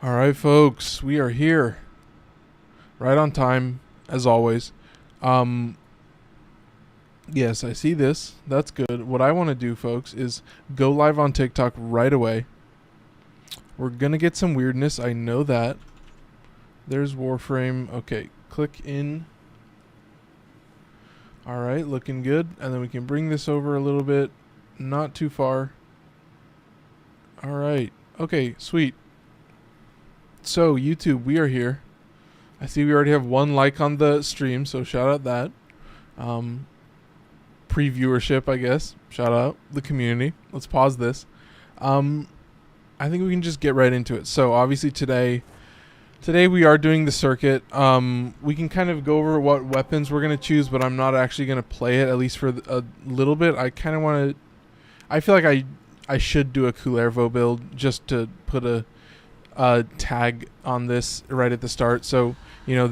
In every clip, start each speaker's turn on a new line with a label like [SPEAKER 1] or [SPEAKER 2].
[SPEAKER 1] All right, folks, we are here, right on time, as always. Yes, I see this. That's good. What I want to do, folks, is go live on TikTok right away. We're gonna get some weirdness. I know that. There's Warframe. Okay, click in. All right, looking good. And then we can bring this over a little bit, not too far. All right. Okay, sweet. So, YouTube, we are here. I see we already have 1 like on the stream, so shout out that. Pre-viewership, I guess. Shout out the community. Let's pause this. I think we can just get right into it. So, obviously today we are doing the circuit. We can kind of go over what weapons we're going to choose, but I'm not actually going to play it, at least for a little bit. I kind of want to... I feel like I should do a Kullervo build just to put a tag on this right at the start. So, you know,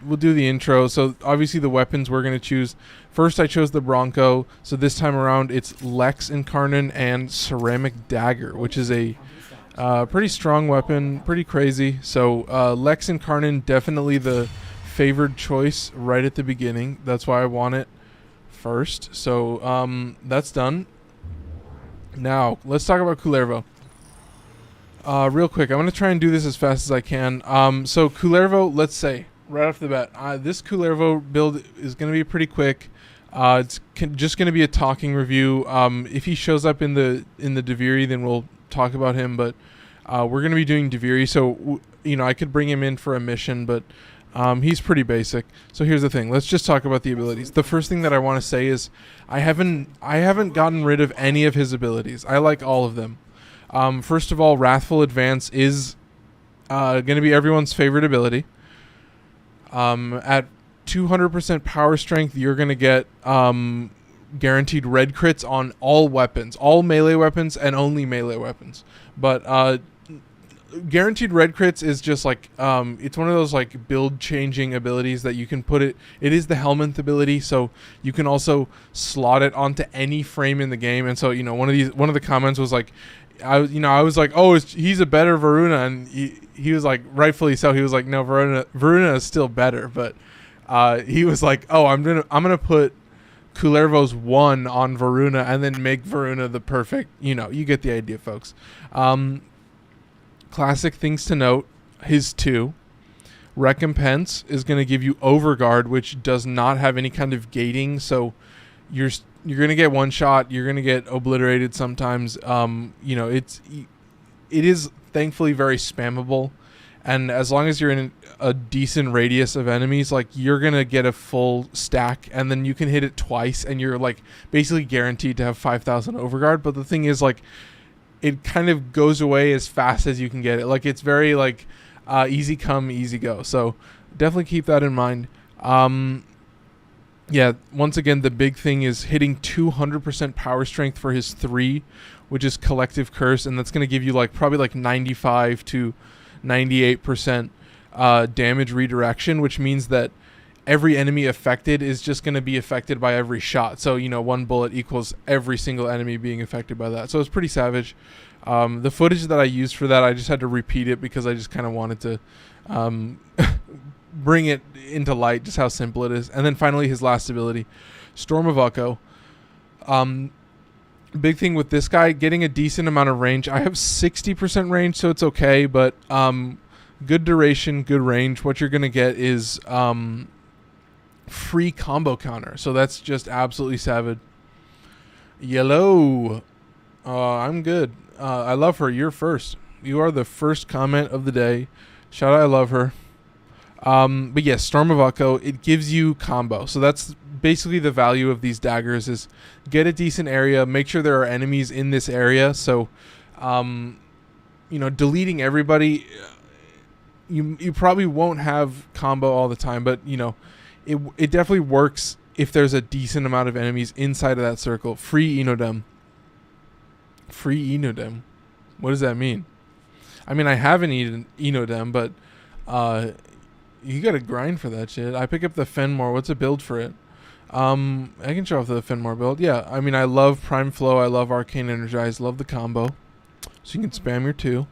[SPEAKER 1] we'll do the intro. So obviously the weapons we're going to choose. First I chose the Bronco. So this time around it's Lex Incarnon and Ceramic Dagger, which is a pretty strong weapon, pretty crazy. So Lex Incarnon, definitely the favored choice right at the beginning. That's why I want it first. So that's done. Now let's talk about Kullervo. Real quick, I'm going to try and do this as fast as I can. So Kullervo, let's say, right off the bat, this Kullervo build is going to be pretty quick. It's just going to be a talking review. If he shows up in the Deviri, then we'll talk about him. But we're going to be doing Deviri, so you know I could bring him in for a mission, but he's pretty basic. So here's the thing. Let's just talk about the abilities. The first thing that I want to say is I haven't gotten rid of any of his abilities. I like all of them. First of all, Wrathful Advance is going to be everyone's favorite ability. At 200% power strength, you're going to get guaranteed red crits on all weapons, all melee weapons and only melee weapons. But guaranteed red crits is just like it's one of those like build changing abilities that you can put it. It is the Helminth ability, so you can also slot it onto any frame in the game. And so you know one of the comments was like, I was like, oh, he's a better Varuna, and he was like, rightfully so. He was like, no, Varuna is still better, but he was like, oh, I'm gonna put Kullervo's 1 on Varuna and then make Varuna the perfect. You know, you get the idea, folks. Classic things to note: his 2 recompense is going to give you Overguard, which does not have any kind of gating, so you're going to get one shot. You're going to get obliterated sometimes. You know, it is thankfully very spammable. And as long as you're in a decent radius of enemies, like you're going to get a full stack and then you can hit it twice and you're like basically guaranteed to have 5,000 Overguard. But the thing is like it kind of goes away as fast as you can get it. Like it's very like easy come, easy go. So definitely keep that in mind. Yeah, once again, the big thing is hitting 200% power strength for his 3, which is Collective Curse, and that's going to give you like probably like 95 to 98% damage redirection, which means that every enemy affected is just going to be affected by every shot. So, you know, 1 bullet equals every single enemy being affected by that. So it's pretty savage. The footage that I used for that, I just had to repeat it because I just kind of wanted to bring it into light, just how simple it is. And then finally his last ability, Storm of Ukko. Big thing with this guy, getting a decent amount of range. I have 60% range, so it's okay, but good duration, good range. What you're going to get is free combo counter, so that's just absolutely savage. Yellow. I'm good. I love her. You're first. You are the first comment of the day. Shout out, I love her. But yes, Storm of Ukko, it gives you combo. So that's basically the value of these daggers is get a decent area, make sure there are enemies in this area. So, you know, deleting everybody, you probably won't have combo all the time, but you know, it definitely works if there's a decent amount of enemies inside of that circle. Free Enodem. Free Enodem. What does that mean? I mean, I have an Enodem, but you gotta grind for that shit. I pick up the Fenmore. What's a build for it? I can show off the Fenmore build. Yeah, I mean, I love Prime Flow. I love Arcane Energize. Love the combo. So you can spam your 2.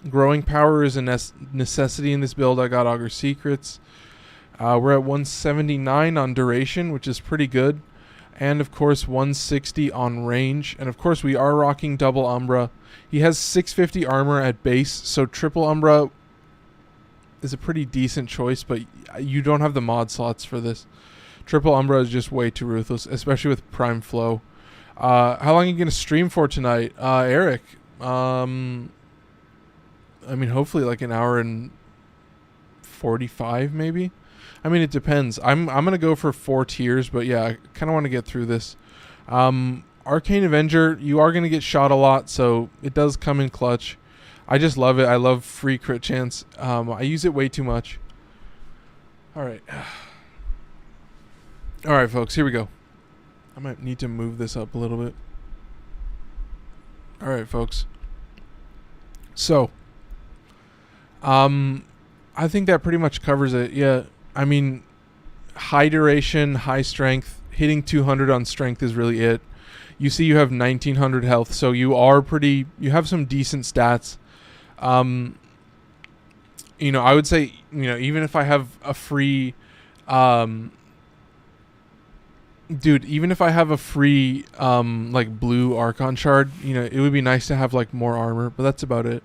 [SPEAKER 1] Growing power is a necessity in this build. I got Augur Secrets. We're at 179 on duration, which is pretty good. And, of course, 160 on range. And, of course, we are rocking double Umbra. He has 650 armor at base, so triple Umbra is a pretty decent choice, but you don't have the mod slots for this. Triple Umbra is just way too ruthless, especially with Prime Flow. How long are you going to stream for tonight? Eric, I mean, hopefully like an hour and 45 maybe. I mean, it depends. I'm going to go for 4 tiers, but yeah, I kind of want to get through this. Arcane Avenger, you are going to get shot a lot, so it does come in clutch. I just love it. I love free crit chance. I use it way too much. All right. All right, folks, here we go. I might need to move this up a little bit. All right, folks. So, I think that pretty much covers it. Yeah, I mean, high duration, high strength, hitting 200 on strength is really it. You see you have 1900 health, so you have some decent stats. You know, I would say, you know, even if I have a free, even if I have a free, like blue Archon shard, you know, it would be nice to have like more armor, but that's about it.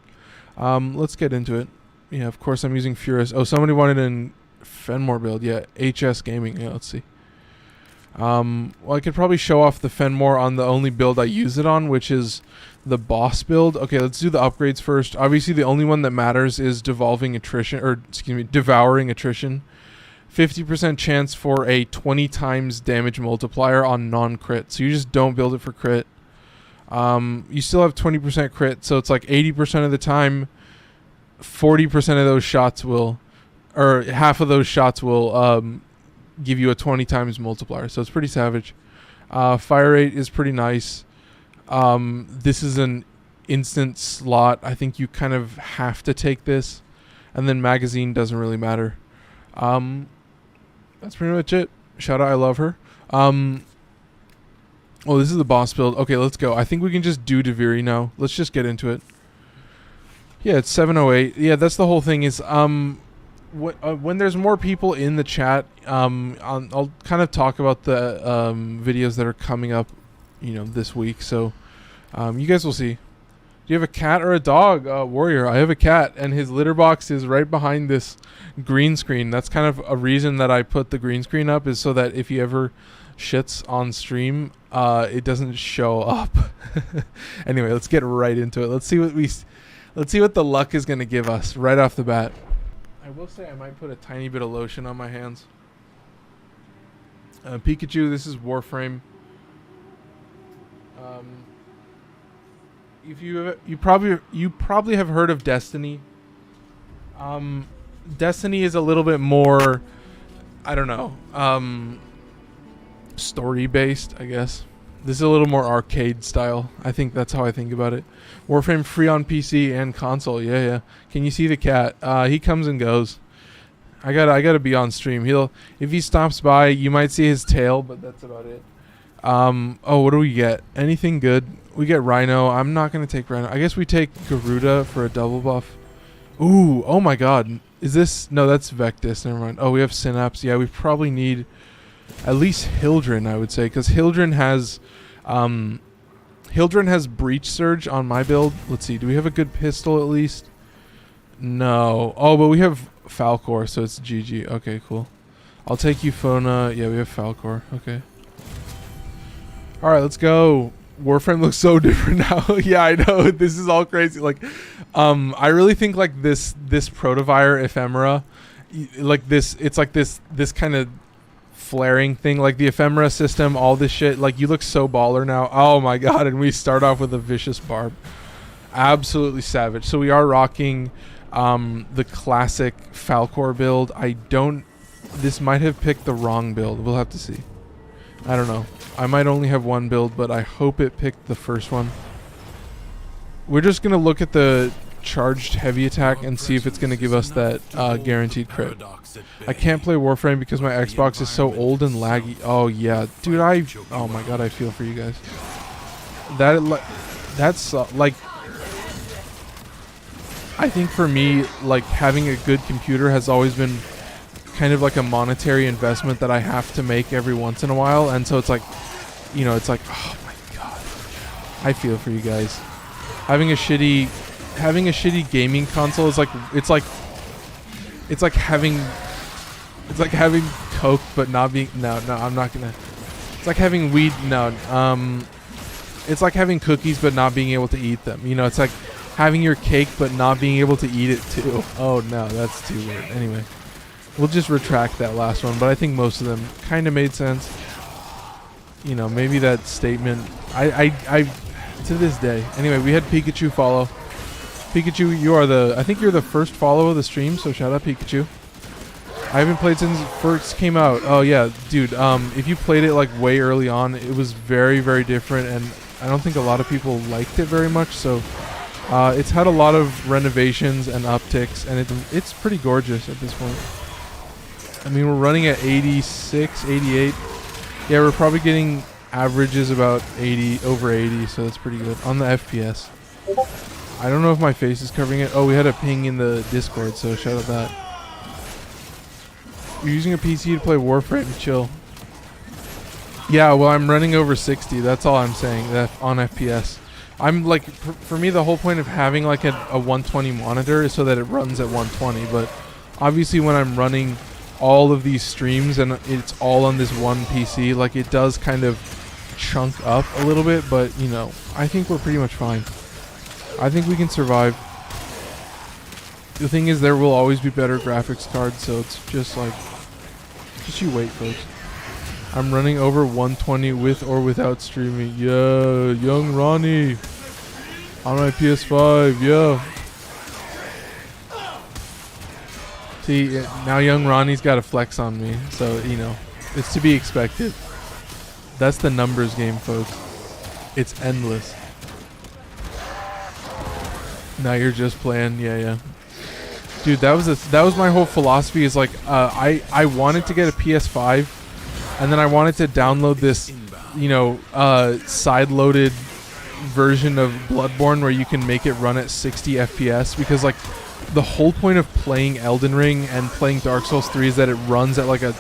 [SPEAKER 1] Let's get into it. Yeah, of course I'm using Furious. Oh, somebody wanted an Fenmore build. Yeah, HS Gaming. Yeah, let's see. Well, I could probably show off the Fenmore on the only build I use it on, which is the boss build. Okay, let's do the upgrades first. Obviously, the only one that matters is Devouring Attrition. 50% chance for a 20 times damage multiplier on non-crit. So you just don't build it for crit. You still have 20% crit, so it's like 80% of the time, 40% of those shots will, or half of those shots will give you a 20 times multiplier. So it's pretty savage. Fire rate is pretty nice. This is an instant slot. I think you kind of have to take this. And then magazine doesn't really matter. That's pretty much it. Shout out, I love her. Oh, this is the boss build. Okay, let's go. I think we can just do Deviri now. Let's just get into it. Yeah, it's 7:08. Yeah, that's the whole thing is, when there's more people in the chat, I'll kind of talk about the videos that are coming up, you know, this week. So you guys will see. Do you have a cat or a dog? Warrior, I have a cat, and his litter box is right behind this green screen. That's kind of a reason that I put the green screen up, is so that if he ever shits on stream, it doesn't show up. Anyway, let's get right into it. Let's see what the luck is going to give us right off the bat. I will say I might put a tiny bit of lotion on my hands. Pikachu, this is Warframe. If you probably have heard of Destiny. Destiny is a little bit more, I don't know, story based, I guess. This is a little more arcade style. I think that's how I think about it. Warframe free on PC and console. Yeah. Can you see the cat? He comes and goes. I gotta be on stream. If he stops by, you might see his tail, but that's about it. Oh, what do we get? Anything good? We get Rhino. I'm not gonna take Rhino. I guess we take Garuda for a double buff. Ooh, oh my god. Is this? No, that's Vectis. Never mind. Oh, we have Synapse. Yeah, we probably need at least Hildren, I would say, because Hildren has Breach Surge on my build. Let's see. Do we have a good pistol at least? No. Oh, but we have Falcor, so it's GG. Okay, cool. I'll take Euphona. Yeah, we have Falcor. Okay. All right, let's go. Warframe looks so different now. Yeah, I know. This is all crazy. Like, I really think like this Protovire ephemera, like this, it's like this kind of flaring thing, like the ephemera system, all this shit. Like, you look so baller now. Oh my god! And we start off with a vicious barb. Absolutely savage. So we are rocking the classic Falcor build. This might have picked the wrong build. We'll have to see. I don't know. I might only have one build, but I hope it picked the first one. We're just going to look at the charged heavy attack and see if it's going to give us that guaranteed crit. I can't play Warframe because my Xbox is so old and laggy. Oh, yeah. Dude, oh my god, I feel for you guys. That's like... I think for me, like having a good computer has always been kind of like a monetary investment that I have to make every once in a while, and so it's like, you know, it's like, oh my god, I feel for you guys. Having a shitty gaming console is like, it's like having Coke but not being, no, I'm not gonna. It's like having weed, no, it's like having cookies but not being able to eat them. You know, it's like having your cake but not being able to eat it too. Oh no, that's too weird. Anyway, we'll just retract that last one, but I think most of them kind of made sense. You know, maybe that statement, I to this day. Anyway, we had Pikachu follow. Pikachu, you are I think you're the first follow of the stream, so shout out Pikachu. I haven't played since it first came out. Oh yeah, dude, if you played it like way early on, it was very, very different, and I don't think a lot of people liked it very much, so it's had a lot of renovations and upticks, and it's pretty gorgeous at this point. I mean, we're running at 86, 88. Yeah, we're probably getting averages about 80, over 80, so that's pretty good on the FPS. I don't know if my face is covering it. Oh, we had a ping in the Discord, so shout out that. You're using a PC to play Warframe, chill. Yeah, well, I'm running over 60. That's all I'm saying. That on FPS. I'm like, for me, the whole point of having like a 120 monitor is so that it runs at 120. But obviously, when I'm running all of these streams and it's all on this one PC, like it does kind of chunk up a little bit. But you know, I think we're pretty much fine. I think we can survive. The thing is, there will always be better graphics cards, so it's just like, just you wait, folks. I'm running over 120 with or without streaming. Yeah, young Ronnie on my PS5. Yeah. See, now young Ronnie's got a flex on me, so you know, it's to be expected. That's the numbers game, folks. It's endless. Now you're just playing, yeah. Dude, that was my whole philosophy. Is like, I wanted to get a PS5, and then I wanted to download this, you know, side-loaded version of Bloodborne where you can make it run at 60 FPS, because like the whole point of playing Elden Ring and playing Dark Souls 3 is that it runs at like a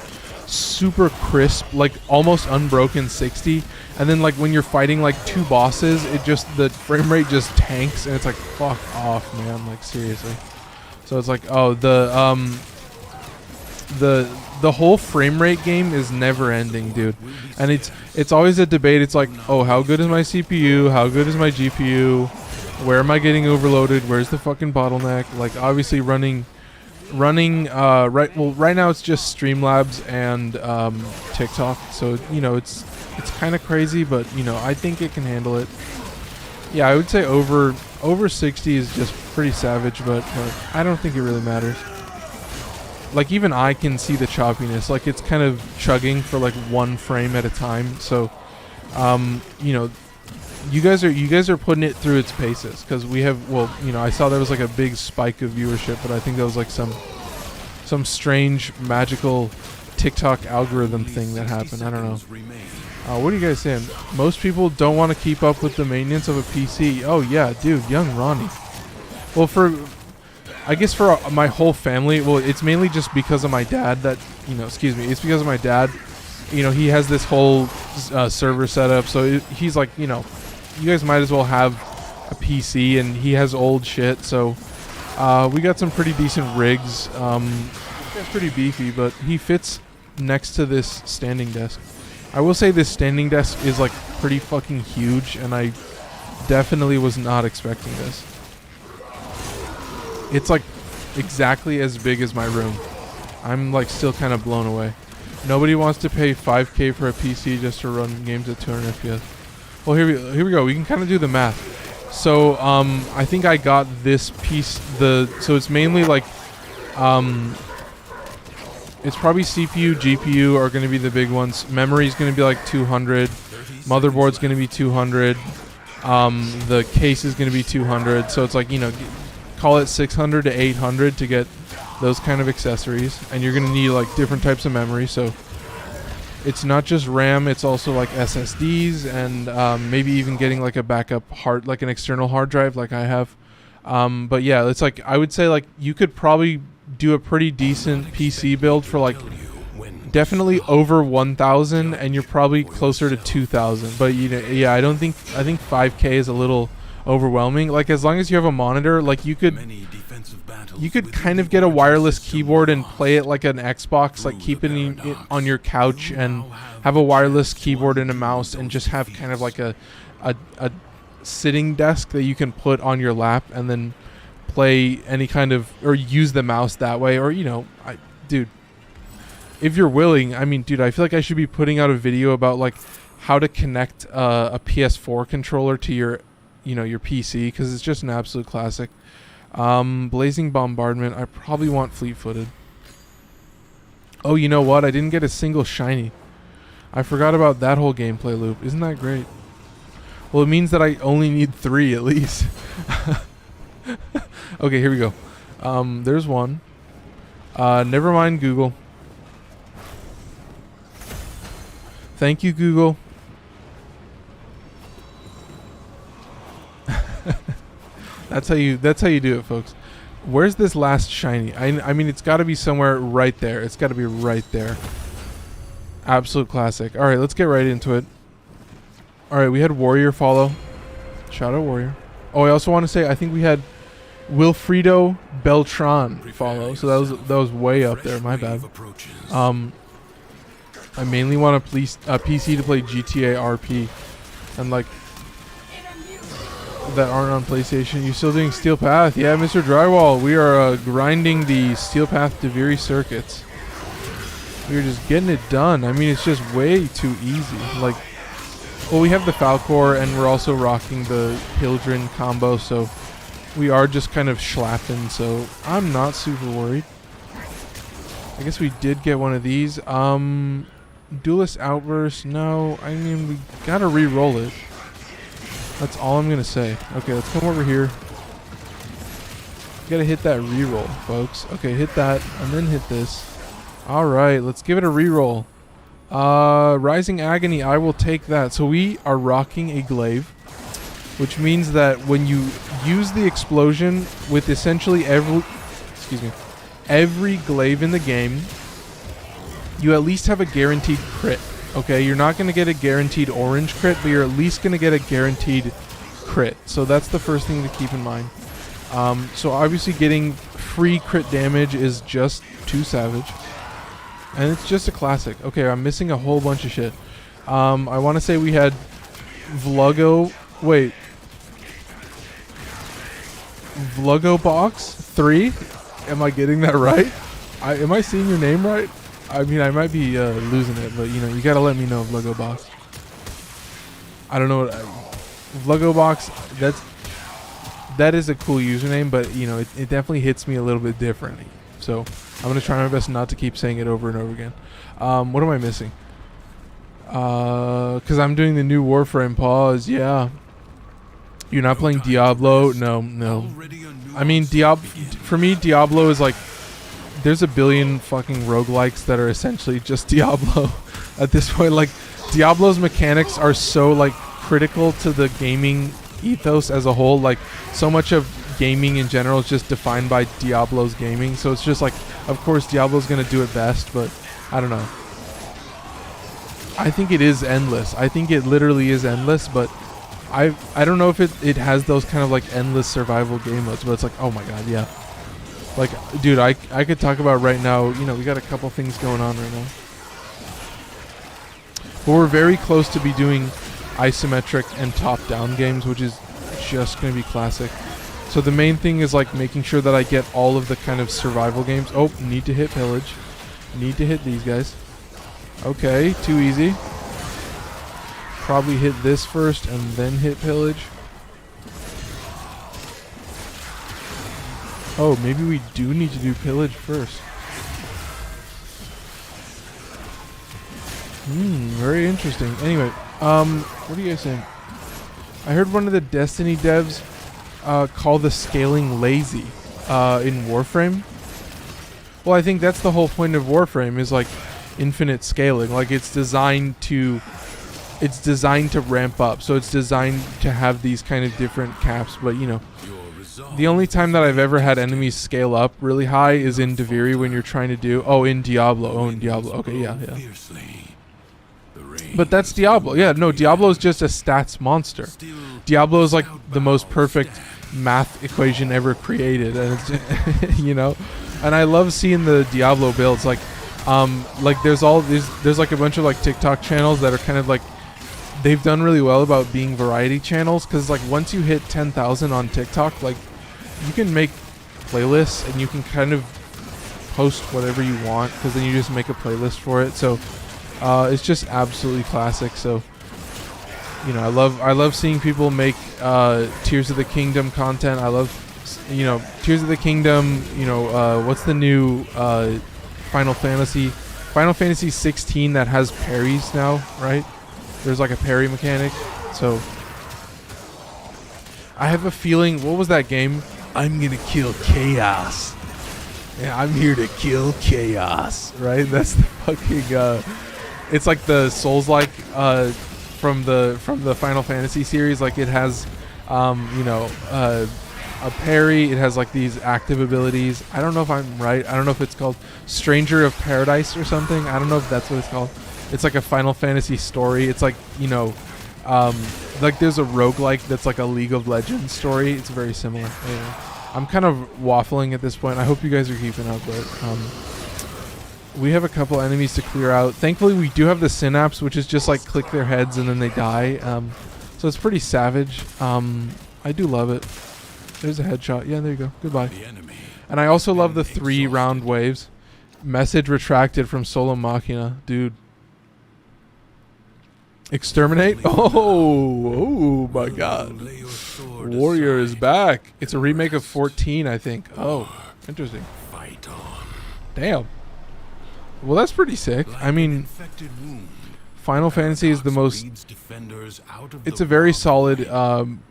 [SPEAKER 1] super crisp, like almost unbroken 60, and then like when you're fighting like two bosses, it just, the frame rate just tanks, and it's like, fuck off, man, like seriously. So it's like, oh, the whole frame rate game is never ending, dude, and it's always a debate. It's like, oh, how good is my CPU, how good is my GPU, where am I getting overloaded, where's the fucking bottleneck? Like obviously running right now it's just Streamlabs and TikTok, so you know, it's kind of crazy, but you know, I think it can handle it. Yeah, I would say over 60 is just pretty savage, but I don't think it really matters. Like even I can see the choppiness, like it's kind of chugging for like one frame at a time, so you know, you guys are putting it through its paces, because we have, well, you know, I saw there was like a big spike of viewership, but I think that was like some strange magical TikTok algorithm thing that happened. I don't know. What are you guys saying? Most people don't want to keep up with the maintenance of a PC. Oh yeah, dude, young Ronnie. Well, I guess for my whole family, well, it's mainly just because of my dad that, you know, excuse me, it's because of my dad. You know, he has this whole server setup, so he's like, you know, you guys might as well have a PC, and he has old shit, so we got some pretty decent rigs. It's pretty beefy, but he fits next to this standing desk. I will say this standing desk is like pretty fucking huge, and I definitely was not expecting this. It's like exactly as big as my room. I'm like still kind of blown away. Nobody wants to pay 5K for a PC just to run games at 200 FPS. Well, here we go. We can kind of do the math. So I think I got this piece. So it's mainly like it's probably CPU, GPU are going to be the big ones. Memory is going to be like 200. Motherboard's going to be 200. The case is going to be 200. So it's like, you know, call it 600 to 800 to get those kind of accessories. And you're going to need like different types of memory. So it's not just RAM, it's also like SSDs, and maybe even getting like a backup like an external hard drive like I have. But yeah, it's like I would say like you could probably do a pretty decent PC build for like definitely over 1,000, and you're probably closer to 2,000. But you know, yeah, I think 5K is a little overwhelming. Like as long as you have a monitor, like you could kind of get a wireless keyboard and play it like an Xbox, like keep it on your couch and have a wireless keyboard and a mouse, and just have kind of like a sitting desk that you can put on your lap and then play any kind of, or use the mouse that way. Or, you know, dude, if you're willing, I mean, dude, I feel like I should be putting out a video about like how to connect a PS4 controller to your, you know, your PC, because it's just an absolute classic. Blazing Bombardment, I probably want Fleet-Footed. Oh, you know what? I didn't get a single shiny. I forgot about that whole gameplay loop. Isn't that great? Well, it means that I only need 3 at least. Okay, here we go. There's one. Never mind Google. Thank you, Google. That's how you do it, folks. Where's this last shiny? I mean, it's got to be somewhere right there. It's got to be right there. Absolute classic. All right, let's get right into it. All right, we had Warrior follow. Shout out Warrior. Oh, I also want to say I think we had Wilfredo Beltran follow. So that was way up there. My bad. I mainly want a PC to play GTA RP, and like that aren't on PlayStation. You still doing Steel Path? Yeah, Mr. Drywall. We are grinding the Steel Path Deviri circuits. We're just getting it done. I mean, it's just way too easy. Like, well, we have the Falcor, and we're also rocking the Hildren combo, so we are just kind of schlapping, so I'm not super worried. I guess we did get one of these. Duelist Outburst, no. I mean, we gotta re-roll it. That's all I'm gonna say. Okay, let's come over here. You gotta hit that re-roll, folks. Okay, hit that, and then hit this. Alright, let's give it a re-roll. Rising Agony, I will take that. So we are rocking a glaive, which means that when you use the explosion with essentially every glaive in the game, you at least have a guaranteed crit. Okay, you're not going to get a guaranteed orange crit, but you're at least going to get a guaranteed crit. So that's the first thing to keep in mind. So obviously getting free crit damage is just too savage. And it's just a classic. Okay, I'm missing a whole bunch of shit. I want to say we had Vlogobox 3? Am I getting that right? Am I seeing your name right? I mean, I might be losing it, but you know, you gotta let me know, Vlogobox. I don't know what Vlogobox. That is a cool username, but you know, it definitely hits me a little bit differently. So I'm gonna try my best not to keep saying it over and over again. What am I missing? Because I'm doing the new Warframe pause. Yeah. You're not playing Diablo? No. I mean, for me, Diablo is like, there's a billion fucking roguelikes that are essentially just Diablo at this point. Like, Diablo's mechanics are so like critical to the gaming ethos as a whole. Like, so much of gaming in general is just defined by Diablo's gaming. So it's just like, of course Diablo's gonna do it best, but I don't know. I think it is endless. I think it literally is endless, but I don't know if it has those kind of like endless survival game modes, but it's like, oh my god, yeah. Like, dude, I could talk about right now, you know, we got a couple things going on right now. But we're very close to be doing isometric and top-down games, which is just going to be classic. So the main thing is like making sure that I get all of the kind of survival games. Oh, need to hit pillage. Need to hit these guys. Okay, too easy. Probably hit this first and then hit pillage. Oh, maybe we do need to do pillage first. Very interesting. Anyway, what are you guys saying? I heard one of the Destiny devs call the scaling lazy in Warframe. Well, I think that's the whole point of Warframe, is like infinite scaling. Like, it's designed to ramp up. So it's designed to have these kind of different caps, but you know, The only time that I've ever had enemies scale up really high is in Deviri when you're trying to do... Oh, in Diablo. Oh, in Diablo. Okay, yeah. But that's Diablo. Yeah, no, Diablo is just a stats monster. Diablo is like the most perfect math equation ever created. And it's just, you know? And I love seeing the Diablo builds. Like there's like a bunch of like TikTok channels that are kind of like... They've done really well about being variety channels, because like once you hit 10,000 on TikTok, like you can make playlists and you can kind of post whatever you want, because then you just make a playlist for it. So it's just absolutely classic. So you know, I love seeing people make Tears of the Kingdom content. I love, you know, Tears of the Kingdom. You know, what's the new Final Fantasy 16 that has parries now, right? There's like a parry mechanic. So I have a feeling, what was that game? I'm gonna kill chaos. Yeah, I'm here to kill chaos, right? That's the fucking it's like the Souls-like from the Final Fantasy series. Like it has you know, a parry, it has like these active abilities. I don't know if I'm right. I don't know if it's called Stranger of Paradise or something. I don't know if that's what it's called. It's like a Final Fantasy story. It's like, you know, like there's a roguelike that's like a League of Legends story. It's very similar. Anyway, I'm kind of waffling at this point. I hope you guys are keeping up, but we have a couple enemies to clear out. Thankfully, we do have the Synapse, which is just like click their heads and then they die. So it's pretty savage. I do love it. There's a headshot. Yeah, there you go. Goodbye. And I also love the 3 round waves. Message retracted from Solo Machina. Dude. Exterminate? Oh my god. Warrior is back. It's a remake of 14, I think. Oh, interesting. Damn. Well, that's pretty sick. I mean, Final Fantasy is the most... It's a very solid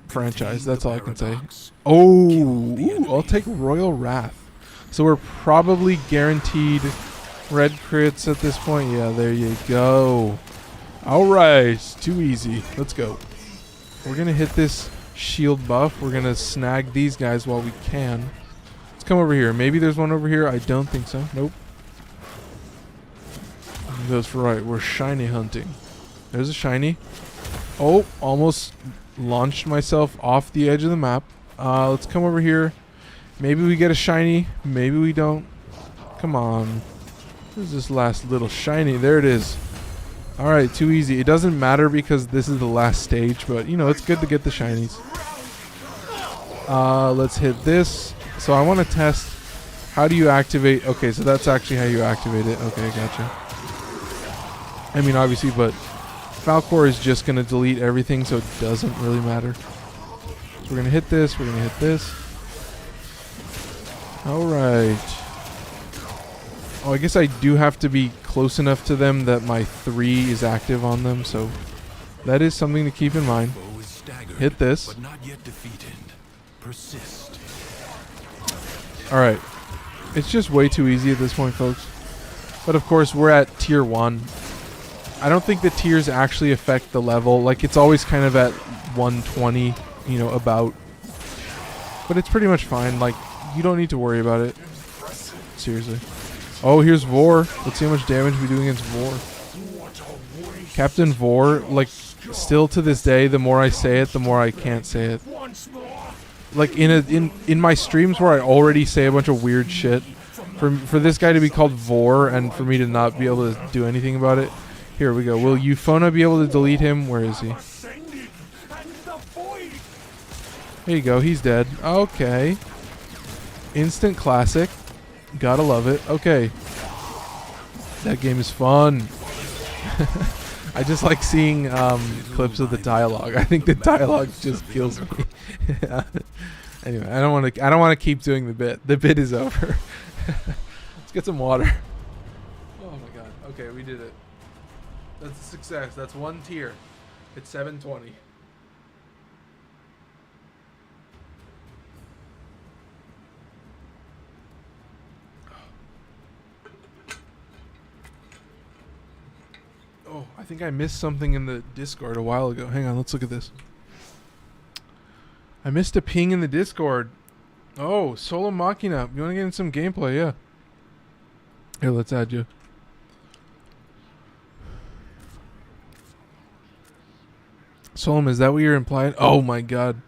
[SPEAKER 1] franchise. That's all I can say. Oh, ooh, I'll take Royal Wrath. So we're probably guaranteed red crits at this point. Yeah, there you go. Alright, too easy. Let's go. We're going to hit this shield buff. We're going to snag these guys while we can. Let's come over here. Maybe there's one over here. I don't think so. Nope. That's right. We're shiny hunting. There's a shiny. Oh, almost launched myself off the edge of the map. Let's come over here. Maybe we get a shiny. Maybe we don't. Come on. Where's this last little shiny? There it is. Alright, too easy. It doesn't matter because this is the last stage, but you know, it's good to get the shinies. Let's hit this. So I want to test, how do you activate? Okay, so that's actually how you activate it. Okay, gotcha. I mean, obviously, but Falcor is just going to delete everything, so it doesn't really matter. So we're going to hit this, we're going to hit this. Alright. Oh, I guess I do have to be close enough to them that my 3 is active on them, so that is something to keep in mind. Hit this. Alright. It's just way too easy at this point, folks. But of course, we're at tier 1. I don't think the tiers actually affect the level. Like, it's always kind of at 120, you know, about. But it's pretty much fine. Like, you don't need to worry about it. Seriously. Oh, here's Vor. Let's see how much damage we do against Vor. Captain Vor, like, still to this day, the more I say it, the more I can't say it. Like, in my streams where I already say a bunch of weird shit, for this guy to be called Vor and for me to not be able to do anything about it. Here we go. Will Euphona be able to delete him? Where is he? There you go. He's dead. Okay. Instant classic. Gotta love it. Okay. That game is fun. I just like seeing clips of the dialogue. I think the dialogue just kills me. Anyway, I don't want to keep doing the bit. The bit is over. Let's get some water. Oh my god. Okay, we did it. That's a success. That's 1 tier. It's 720. Oh, I think I missed something in the Discord a while ago. Hang on, let's look at this. I missed a ping in the Discord. Oh, Solo Machina. You want to get in some gameplay? Yeah. Here, let's add you. Solom, is that what you're implying? Oh my god.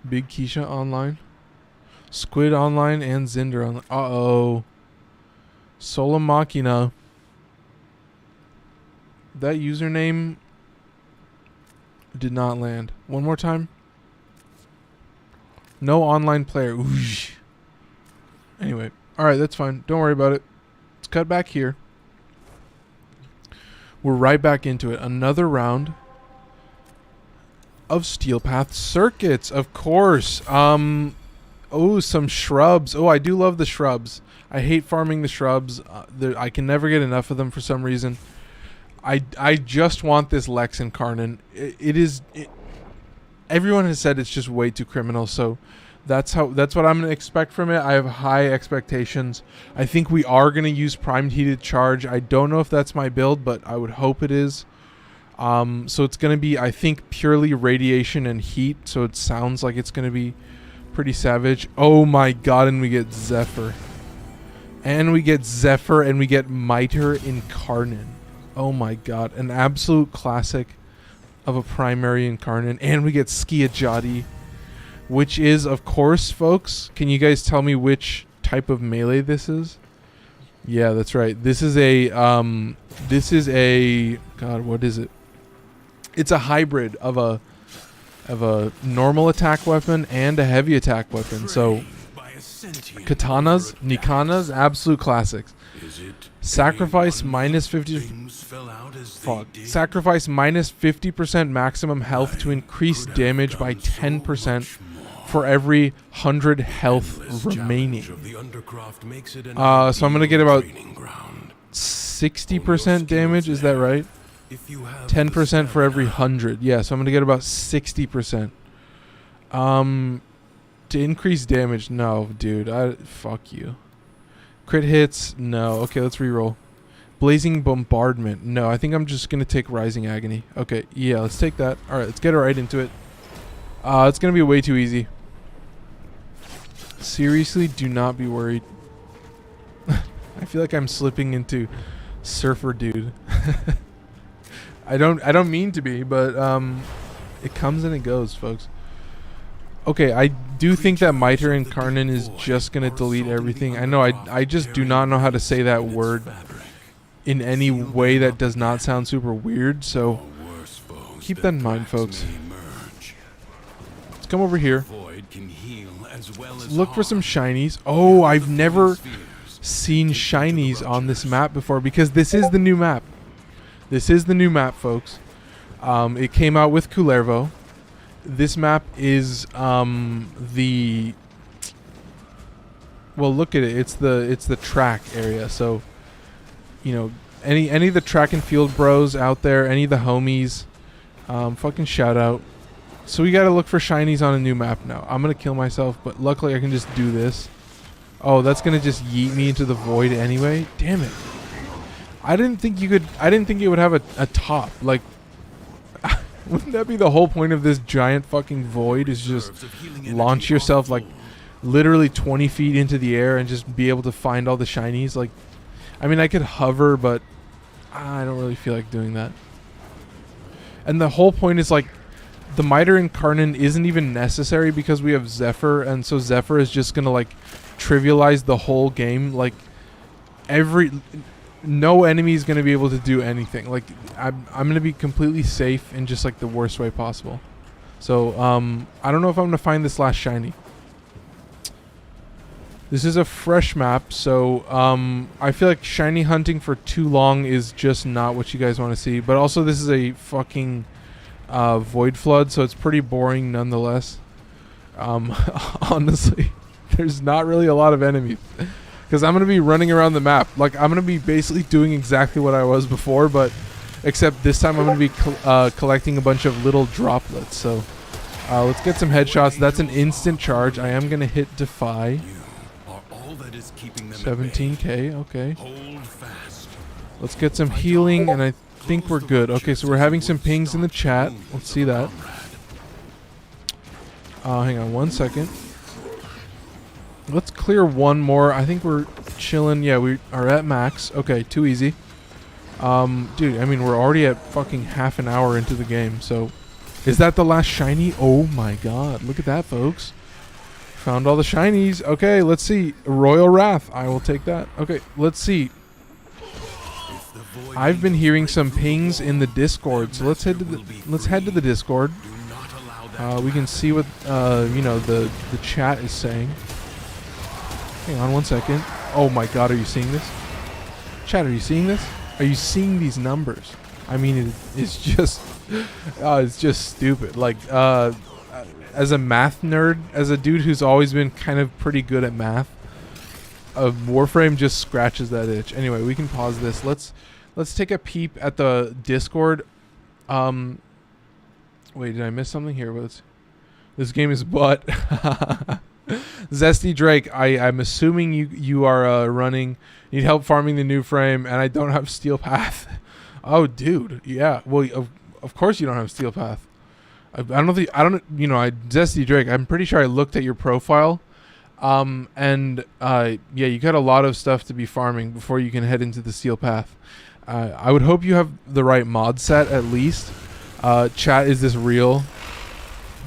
[SPEAKER 1] Big Keisha online. Squid online and Zinder online. Uh-oh. Solo Machina. That username did not land. One more time. No online player. Oosh. Anyway. Alright, that's fine. Don't worry about it. Let's cut back here. We're right back into it. Another round of Steel Path circuits, of course. Oh, some shrubs. Oh, I do love the shrubs. I hate farming the shrubs. I can never get enough of them for some reason. I just want this Lex and Karnan. Everyone has said it's just way too criminal, so that's what I'm gonna expect from it. I have high expectations. I think we are gonna use primed heated charge. I don't know if that's my build, but I would hope it is. So it's gonna be, I think, purely radiation and heat. So it sounds like it's gonna be pretty savage. Oh my god! And we get Zephyr, and we get Miter in Karnan. Oh my god, an absolute classic of a primary Incarnate. And we get Skiajati, which is, of course, folks, can you guys tell me which type of melee this is? Yeah, that's right. This is a, god, what is it? It's a hybrid of a normal attack weapon and a heavy attack weapon. So, katanas, nikanas, absolute classics. Sacrifice minus 50. Fuck. Sacrifice minus 50% maximum health to increase damage by 10% for every 100 health remaining. So I'm gonna get about 60% damage. Is that right? 10% for every 100. Yeah. So I'm gonna get about 60%. To increase damage. No, dude. Fuck you. Crit hits, no. Okay, let's reroll. Blazing Bombardment, no. I think I'm just gonna take Rising Agony. Okay, yeah, let's take that. All right, let's get right into it. It's gonna be way too easy. Seriously, do not be worried. I feel like I'm slipping into Surfer Dude. I don't mean to be, but it comes and it goes, folks. Okay, I do think that Miter and Karnan is just going to delete everything. I know, I just do not know how to say that word in any way that does not sound super weird, so keep that in mind, folks. Let's come over here. Let's look for some shinies. Oh, I've never seen shinies on this map before because this is the new map. This is the new map, folks. It came out with Kullervo. This map is well, look at it. It's the track area. So, you know, any of the track and field bros out there, any of the homies, fucking shout out. So we gotta look for shinies on a new map now. I'm gonna kill myself, but luckily I can just do this. Oh, that's gonna just yeet me into the void anyway. Damn it! I didn't think you would have a top. Like, wouldn't that be the whole point of this giant fucking void? Is just launch yourself like literally 20 feet into the air and just be able to find all the shinies? Like, I mean, I could hover, but I don't really feel like doing that. And the whole point is like, the Miter and Karnan isn't even necessary because we have Zephyr, and so Zephyr is just gonna like trivialize the whole game. Like, no enemy is gonna be able to do anything. Like, I'm gonna be completely safe in just like the worst way possible. So I don't know if I'm gonna find this last shiny. This is a fresh map, so I feel like shiny hunting for too long is just not what you guys want to see. But also, this is a fucking void flood, so it's pretty boring nonetheless. Honestly, there's not really a lot of enemies because I'm gonna be running around the map. Like, I'm gonna be basically doing exactly what I was before, but except this time I'm gonna be collecting a bunch of little droplets. So let's get some headshots. That's an instant charge. I am gonna hit Defy. 17k. Okay. Let's get some healing, and I think we're good. Okay, so we're having some pings in the chat. Let's see that. Hang on one second. Let's clear one more. I think we're chilling. Yeah, we are at max. Okay, too easy. Dude, I mean, we're already at fucking half an hour into the game, so... Is that the last shiny? Oh my god, look at that, folks. Found all the shinies. Okay, let's see. Royal Wrath. I will take that. Okay, let's see. I've been hearing some pings in the Discord, so let's head to the Discord. We can see what you know, the chat is saying. Hang on one second. Oh my god, are you seeing this? Chat, are you seeing this? Are you seeing these numbers? I mean, it's just it's just stupid. Like as a math nerd, as a dude who's always been kind of pretty good at math, Warframe just scratches that itch. Anyway, we can pause this. Let's take a peep at the Discord. Wait, did I miss something here? This game is butt. Zesty Drake, I'm assuming you are need help farming the new frame, and I don't have Steel Path. Oh, dude, yeah. Well, of course you don't have Steel Path. Zesty Drake, I'm pretty sure I looked at your profile, and yeah, you got a lot of stuff to be farming before you can head into the Steel Path. I would hope you have the right mod set at least. Chat, is this real?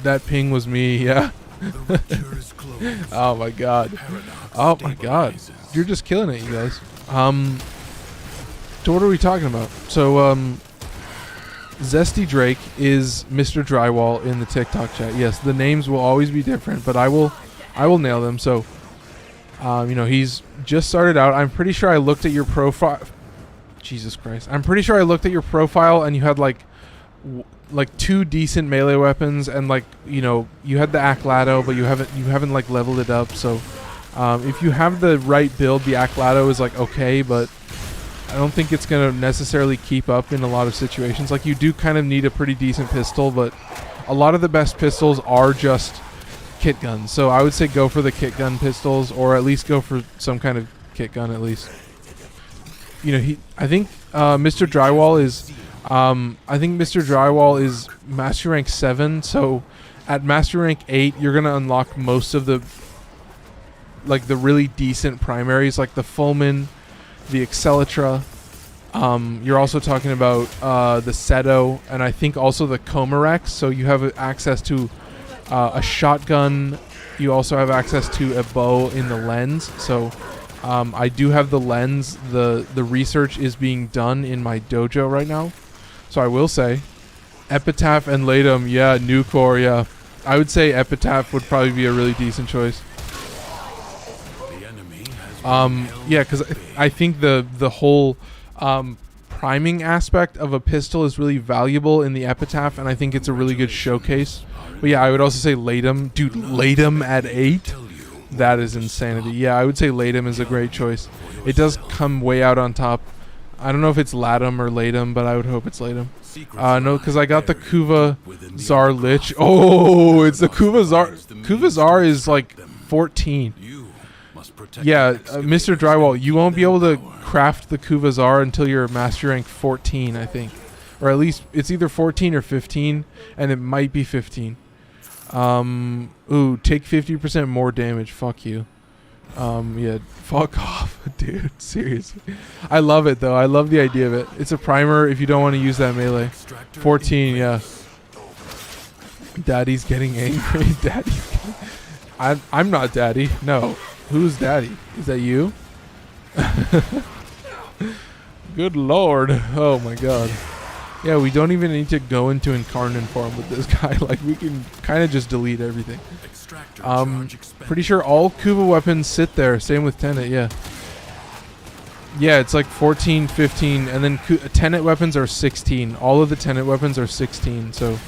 [SPEAKER 1] That ping was me, yeah. Oh my god. Oh my god. You're just killing it, you guys. So what are we talking about? So, Zesty Drake is Mr. Drywall in the TikTok chat. Yes, the names will always be different, but I will nail them. So, you know, he's just started out. I'm pretty sure I looked at your profile. Jesus Christ. I'm pretty sure I looked at your profile and you had like 2 decent melee weapons, and like, you know, you had the Aclato, but you haven't like leveled it up. So, if you have the right build, the Aclato is like okay, but I don't think it's going to necessarily keep up in a lot of situations. Like, you do kind of need a pretty decent pistol, but a lot of the best pistols are just kit guns. So I would say go for the kit gun pistols, or at least go for some kind of kit gun at least. You know, I think Mr. Drywall is Master Rank 7, so at Master Rank 8, you're going to unlock most of the really decent primaries, like the Fulmin, the Accelitra. You're also talking about the Seto, and I think also the Comarex. So you have access to a shotgun. You also have access to a bow in the lens. So I do have the lens. The research is being done in my dojo right now. So I will say, Epitaph and Latum, yeah, new core, yeah. I would say Epitaph would probably be a really decent choice. Yeah, because I think the whole priming aspect of a pistol is really valuable in the Epitaph, and I think it's a really good showcase. But yeah, I would also say Latum. Dude, Latum at 8? That is insanity. Yeah, I would say Latum is a great choice. It does come way out on top. I don't know if it's Latum or Latum, but I would hope it's Latum. No, because I got the Kuva Zar Lich. Oh, it's the Kuva Zar. Kuva Zar is like 14. Yeah, Mr. Drywall, you won't be able to craft the Kuva Zar until you're Master Rank 14, I think. Or at least it's either 14 or 15, and it might be 15. Ooh, take 50% more damage. Fuck you. Yeah, fuck off, dude. Seriously. I love it, though. I love the idea of it. It's a primer if you don't want to use that melee. 14, yeah. Daddy's getting angry. Daddy's getting... I'm not Daddy. No. Who's Daddy? Is that you? Good lord. Oh my god. Yeah, we don't even need to go into Incarnate form with this guy. Like, we can kind of just delete everything. Pretty sure all Kuva weapons sit there. Same with Tenet, yeah. Yeah, it's like 14, 15, and then Tenet weapons are 16. All of the Tenet weapons are 16, so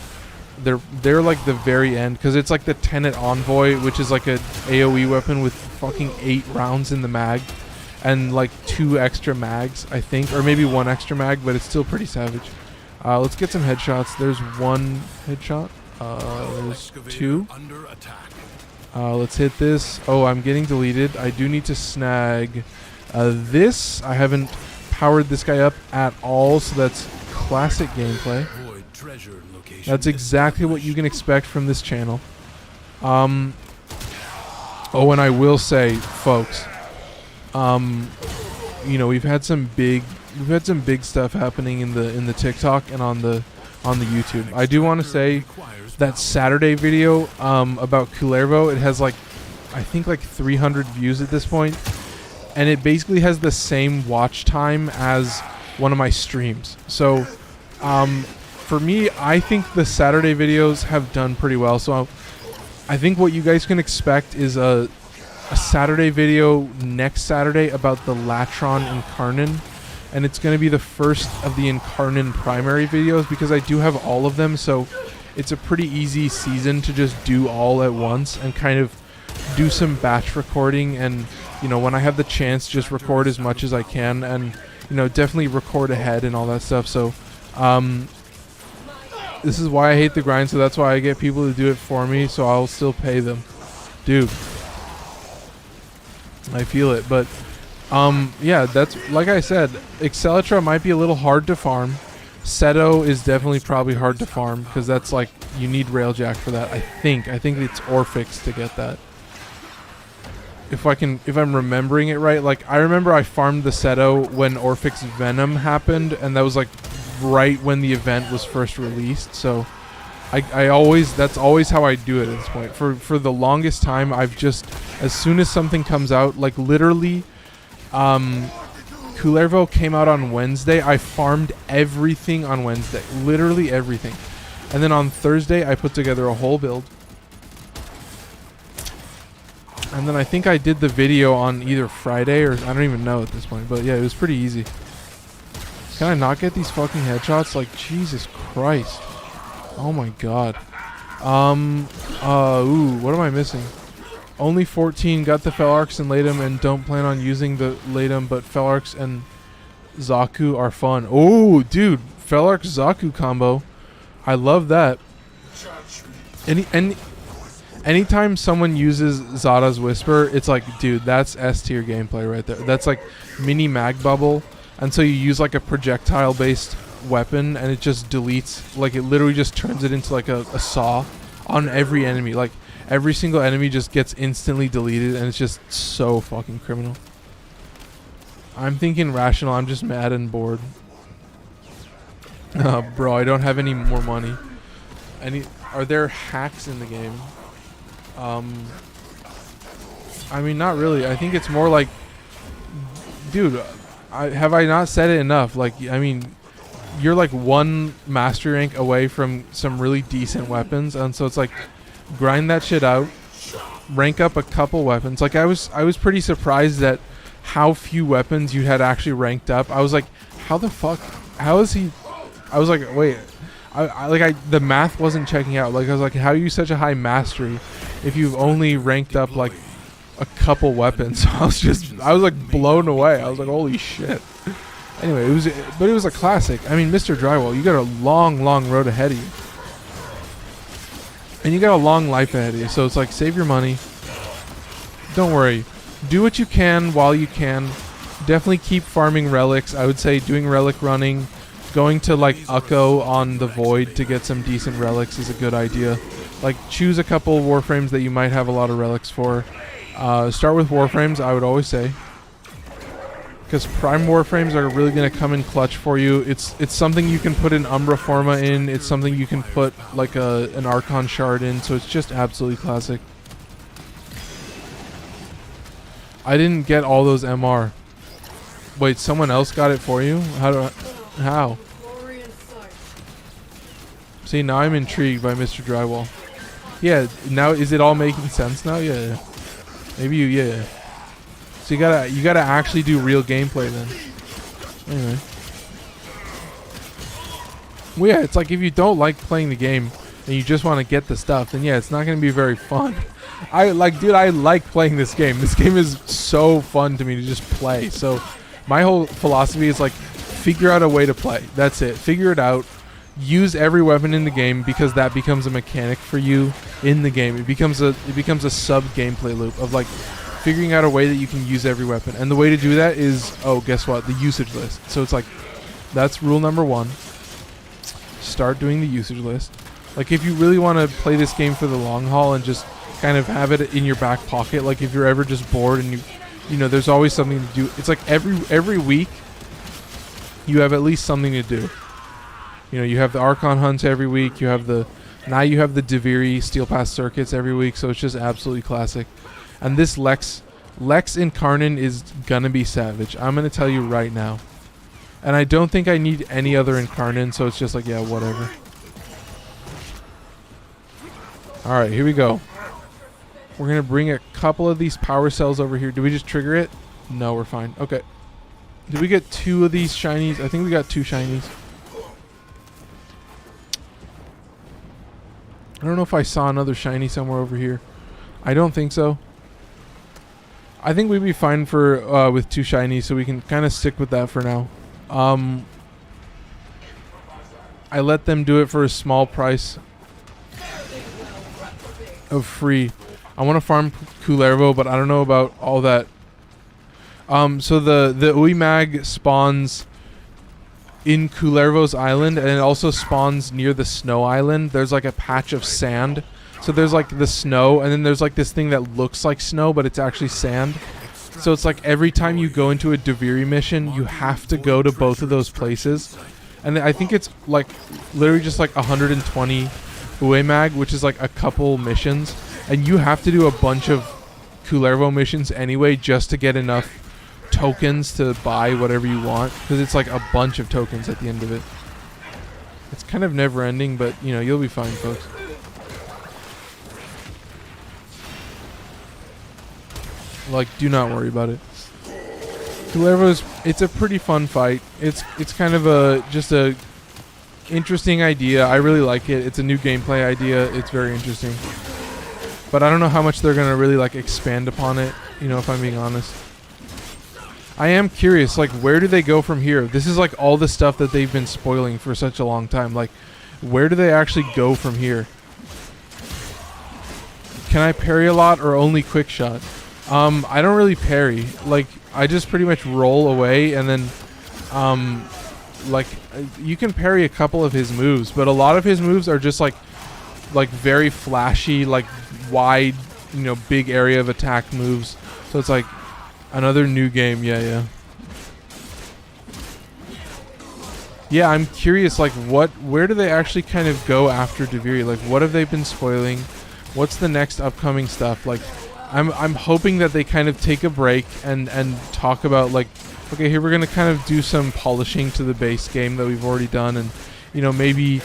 [SPEAKER 1] they're like the very end, because it's like the Tenet Envoy, which is like a AoE weapon with fucking 8 rounds in the mag, and like 2 extra mags, I think, or maybe 1 extra mag, but it's still pretty savage. Let's get some headshots. There's 1 headshot. There's 2. Let's hit this. Oh, I'm getting deleted. I do need to snag this. I haven't powered this guy up at all, so that's classic gameplay. That's exactly what you can expect from this channel. Oh, and I will say, folks, you know, we've had some big stuff happening in the TikTok and on the YouTube. I do want to say that Saturday video about Culervo, it has like, I think like 300 views at this point, and it basically has the same watch time as one of my streams. So for me, I think the Saturday videos have done pretty well. So I think what you guys can expect is a Saturday video next Saturday about the Latron Incarnon, and it's going to be the first of the Incarnon primary videos because I do have all of them, so it's a pretty easy season to just do all at once and kind of do some batch recording, and you know, when I have the chance, just record as much as I can, and you know, definitely record ahead and all that stuff. So this is why I hate the grind, so that's why I get people to do it for me, so I'll still pay them. Dude, I feel it. But yeah, that's, like I said, Excellitra might be a little hard to farm. Seto is definitely probably hard to farm because that's like, you need Railjack for that. I think it's Orphix to get that. If I'm remembering it right, like I remember I farmed the Seto when Orphix Venom happened, and that was like right when the event was first released. So I always, that's always how I do it at this point. For the longest time, I've just, as soon as something comes out, like literally, Culervo came out on Wednesday. I farmed everything on Wednesday, literally everything, and then on Thursday I put together a whole build. And then I think I did the video on either Friday or I don't even know at this point. But yeah, it was pretty easy. Can I not get these fucking headshots? Like, Jesus Christ. Oh my god. Ooh, what am I missing? Only 14 got the Felarks and Latum and don't plan on using the Latum, but Felarks and Zaku are fun. Oh, dude. Felark Zaku combo. I love that. Anytime someone uses Zada's Whisper, it's like, dude, that's S tier gameplay right there. That's like mini mag bubble, and so you use like a projectile based weapon and it just deletes, like it literally just turns it into like a saw on every enemy. Like every single enemy just gets instantly deleted, and it's just so fucking criminal. I'm thinking rational, I'm just mad and bored. Bro, I don't have any more money. Are there hacks in the game? I mean, not really. I think it's more like, dude, have I not said it enough? Like, I mean, you're like one mastery rank away from some really decent weapons, and so it's like, grind that shit out, rank up a couple weapons. Like I was pretty surprised at how few weapons you had actually ranked up. I was like, how the fuck? How is he? I was like, wait. The math wasn't checking out. Like I was like, how are you such a high mastery if you've only ranked up like a couple weapons? I was like blown away. I was like, holy shit. Anyway, it was a classic. I mean, Mr. Drywall, you got a long road ahead of you, and you got a long life ahead of you. So it's like, save your money. Don't worry. Do what you can while you can. Definitely keep farming relics. I would say doing relic running. Going to like Ukko on the Void to get some decent relics is a good idea. Like choose a couple Warframes that you might have a lot of relics for. Start with Warframes, I would always say, because Prime Warframes are really going to come in clutch for you. It's something you can put an Umbra Forma in. It's something you can put like an Archon Shard in. So it's just absolutely classic. I didn't get all those MR. Wait, someone else got it for you? How? See, now I'm intrigued by Mr. Drywall. Yeah, now is it all making sense now? Yeah. Maybe yeah. So you gotta actually do real gameplay then. Anyway. Well, yeah, it's like if you don't like playing the game and you just want to get the stuff, then yeah, it's not gonna be very fun. I like playing this game. This game is so fun to me to just play. So my whole philosophy is like, figure out a way to play. That's it. Figure it out. Use every weapon in the game because that becomes a mechanic for you in the game. It becomes a sub gameplay loop of like figuring out a way that you can use every weapon. And the way to do that is, oh, guess what? The usage list. So it's like, that's rule number 1. Start doing the usage list. Like if you really want to play this game for the long haul and just kind of have it in your back pocket. Like if you're ever just bored and you know, there's always something to do. It's like every week you have at least something to do. You know, you have the Archon hunts every week. You have the Deviri Steel Pass circuits every week. So it's just absolutely classic. And this Lex Incarnon is gonna be savage. I'm gonna tell you right now. And I don't think I need any other Incarnon, so it's just like, yeah, whatever. Alright, here we go. We're gonna bring a couple of these power cells over here. Did we just trigger it? No, we're fine. Okay. Did we get 2 of these shinies? I think we got 2 shinies. I don't know if I saw another shiny somewhere over here. I don't think so. I think we'd be fine for with 2 shinies, so we can kind of stick with that for now. I let them do it for a small price of free. I want to farm Kullervo, but I don't know about all that. So the Uimag spawns in Kullervo's island, and it also spawns near the snow island. There's like a patch of sand. So there's like the snow, and then there's like this thing that looks like snow, but it's actually sand. So it's like every time you go into a Deviri mission, you have to go to both of those places. And I think it's like literally just like 120 Uemag, which is like a couple missions. And you have to do a bunch of Kullervo missions anyway just to get enough tokens to buy whatever you want. Because it's like a bunch of tokens at the end of it. It's kind of never ending, but you know, you'll be fine, folks. Like, do not worry about it. Kullervo's, it's a pretty fun fight. It's kind of just a interesting idea. I really like it. It's a new gameplay idea. It's very interesting. But I don't know how much they're gonna really like expand upon it, you know, if I'm being honest. I am curious, like, where do they go from here? This is like all the stuff that they've been spoiling for such a long time. Like, where do they actually go from here? Can I parry a lot or only quick shot? I don't really parry. Like, I just pretty much roll away, and then, like, you can parry a couple of his moves, but a lot of his moves are just like very flashy, like wide, you know, big area of attack moves. So it's like another new game. Yeah. Yeah, I'm curious, like, where do they actually kind of go after Deviri? Like, what have they been spoiling? What's the next upcoming stuff? Like, I'm hoping that they kind of take a break and talk about, like, okay, here we're going to kind of do some polishing to the base game that we've already done, and, you know, maybe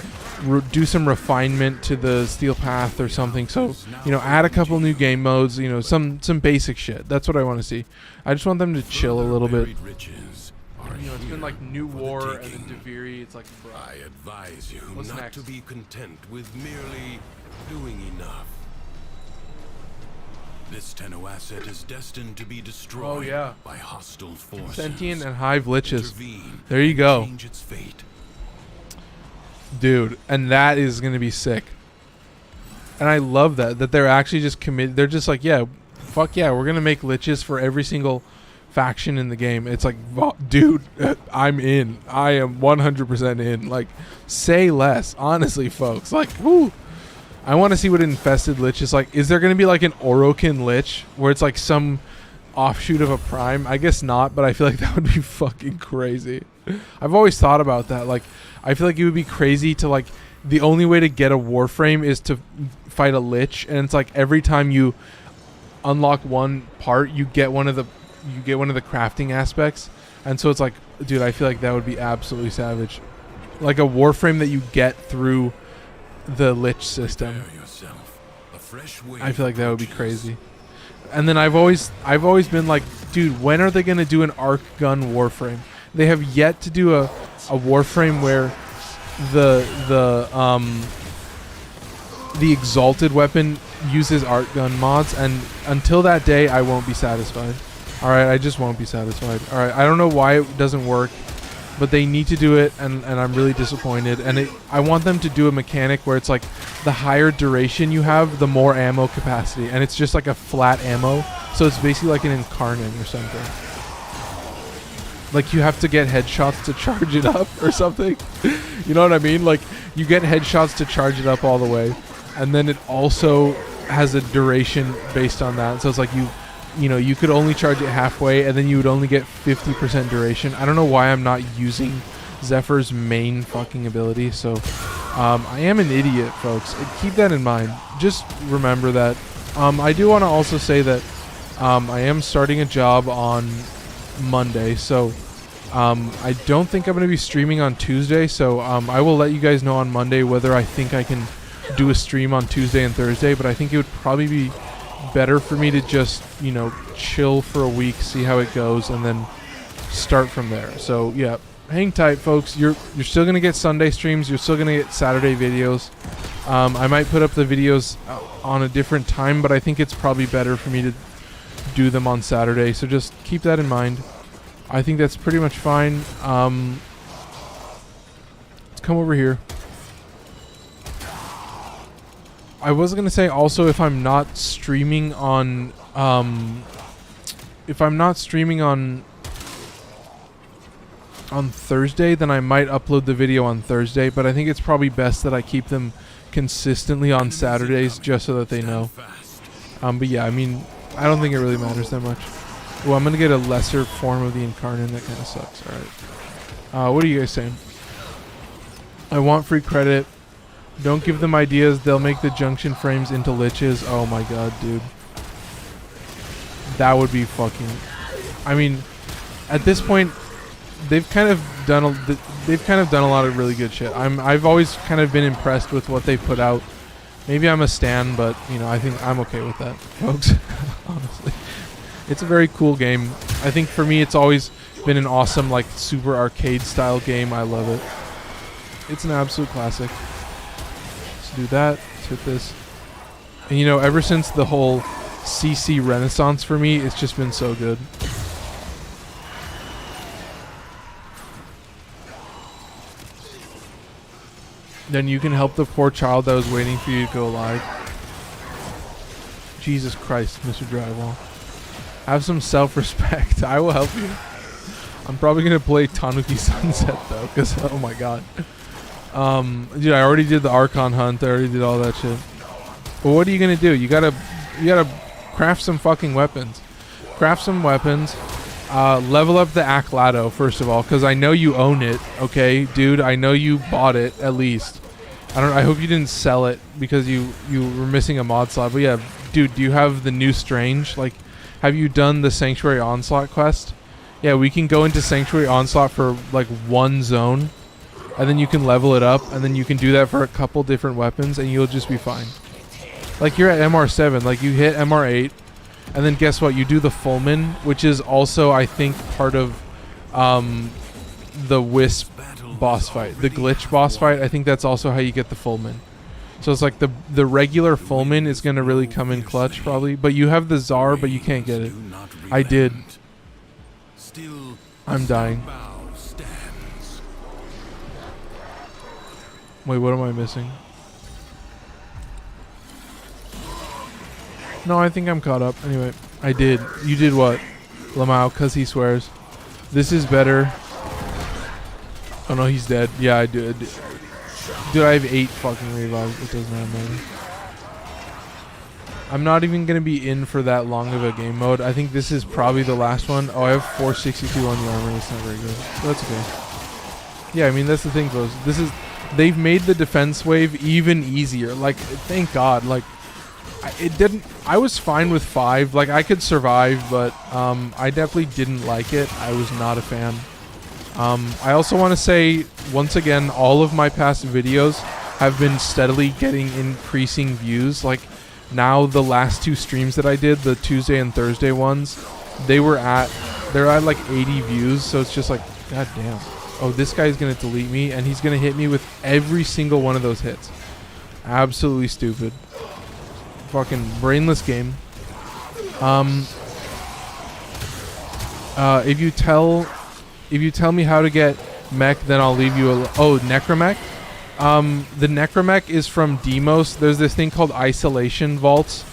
[SPEAKER 1] do some refinement to the Steel Path or something. So, you know, add a couple new game modes, you know, some basic shit. That's what I want to see. I just want them to chill a little bit. You know, it's been like New War and then Deviri. It's like, bro,
[SPEAKER 2] I advise you
[SPEAKER 1] what's
[SPEAKER 2] not
[SPEAKER 1] next?
[SPEAKER 2] to be content with merely doing enough. This Tenno asset is destined to be destroyed by hostile forces.
[SPEAKER 1] Sentient and Hive Liches.
[SPEAKER 2] Intervene
[SPEAKER 1] There you go.
[SPEAKER 2] Change its fate.
[SPEAKER 1] Dude, and that is going to be sick. And I love that they're actually just committed. They're just like, yeah, fuck yeah, we're going to make Liches for every single faction in the game. It's like, dude, I'm in. I am 100% in. Like, say less. Honestly, folks. Like, whoo. I want to see what Infested Lich is like. Is there going to be like an Orokin Lich where it's like some offshoot of a Prime? I guess not, but I feel like that would be fucking crazy. I've always thought about that. Like, I feel like it would be crazy to, like, the only way to get a Warframe is to fight a Lich, and it's like every time you unlock one part, you get one of the crafting aspects, and so it's like, dude, I feel like that would be absolutely savage. Like a Warframe that you get through the Lich system. I feel like that would be crazy. And then I've always been like, dude, when are they gonna do an arc gun Warframe? They have yet to do a Warframe where the exalted weapon uses arc gun mods, and until that day I won't be satisfied. Alright, I just won't be satisfied. Alright, I don't know why it doesn't work, but they need to do it, and I'm really disappointed. And I want them to do a mechanic where it's like the higher duration you have, the more ammo capacity, and it's just like a flat ammo, so it's basically like an Incarnate or something. Like, you have to get headshots to charge it up or something. You know what I mean? Like, you get headshots to charge it up all the way, and then it also has a duration based on that. So it's like you know, you could only charge it halfway, and then you would only get 50% duration. I don't know why I'm not using Zephyr's main fucking ability. So I am an idiot, folks. Keep that in mind. Just remember that. I do want to also say that I am starting a job on Monday, so I don't think I'm going to be streaming on Tuesday. So I will let you guys know on Monday whether I think I can do a stream on Tuesday and Thursday, but I think it would probably be better for me to just, you know, chill for a week, see how it goes, and then start from there. So yeah, hang tight, folks. You're still gonna get Sunday streams, you're still gonna get Saturday videos. I might put up the videos on a different time, but I think it's probably better for me to do them on Saturday, so just keep that in mind. I think that's pretty much fine. Let's come over here. I was gonna say also, if I'm not streaming on Thursday, then I might upload the video on Thursday, but I think it's probably best that I keep them consistently on Saturdays just so that they know. But yeah, I mean, I don't think it really matters that much. Well, I'm gonna get a lesser form of the Incarnate. That kind of sucks. All right. What are you guys saying? I want free credit. Don't give them ideas. They'll make the junction frames into liches. Oh my god, dude. That would be fucking... I mean, at this point, they've kind of done a lot of really good shit. I've always kind of been impressed with what they put out. Maybe I'm a stan, but you know, I think I'm okay with that, folks. Honestly, it's a very cool game. I think for me, it's always been an awesome, like, super arcade style game. I love it. It's an absolute classic. Do that. Let's hit this. And you know, ever since the whole CC renaissance for me, it's just been so good. Then you can help the poor child that was waiting for you to go live. Jesus Christ, Mr. Drywall. Have some self-respect. I will help you. I'm probably going to play Tanuki Sunset though, because oh my god. Dude, I already did the Archon hunt. I already did all that shit. But what are you gonna do? You gotta craft some fucking weapons. Craft some weapons. Level up the Aclado first of all, because I know you own it. Okay, dude, I know you bought it at least. I hope you didn't sell it because you were missing a mod slot. But yeah, dude, do you have the new Strange? Like, have you done the Sanctuary Onslaught quest? Yeah, we can go into Sanctuary Onslaught for like one zone. And then you can level it up, and then you can do that for a couple different weapons, and you'll just be fine. Like, you're at MR7, like, you hit MR8, and then guess what? You do the Fulmin, which is also, I think, part of the Wisp boss fight. The Glitch boss fight, I think that's also how you get the Fulmin. So it's like the regular Fulmin is going to really come in clutch, probably. But you have the Tsar, but you can't get it. I did. I'm dying. Wait, what am I missing? No, I think I'm caught up. Anyway, I did. You did what? Lamau, because he swears. This is better. Oh no, he's dead. Yeah, I did. Dude, I have 8 fucking revives. It doesn't matter. I'm not even going to be in for that long of a game mode. I think this is probably the last one. Oh, I have 462 on the armor. That's not very good. But that's okay. Yeah, I mean, that's the thing, folks. This is... They've made the defense wave even easier. Like, thank God. Like, it didn't... I was fine with 5. Like, I could survive, but I definitely didn't like it. I was not a fan. I also want to say, once again, all of my past videos have been steadily getting increasing views. Like, now the last 2 streams that I did, the Tuesday and Thursday ones, they're at like 80 views. So it's just like, god damn. Oh, this guy's going to delete me, and he's going to hit me with every single one of those hits. Absolutely stupid. Fucking brainless game. If you tell me how to get mech, then I'll leave you alone. Oh, Necromech? The Necromech is from Demos. There's this thing called Isolation Vaults.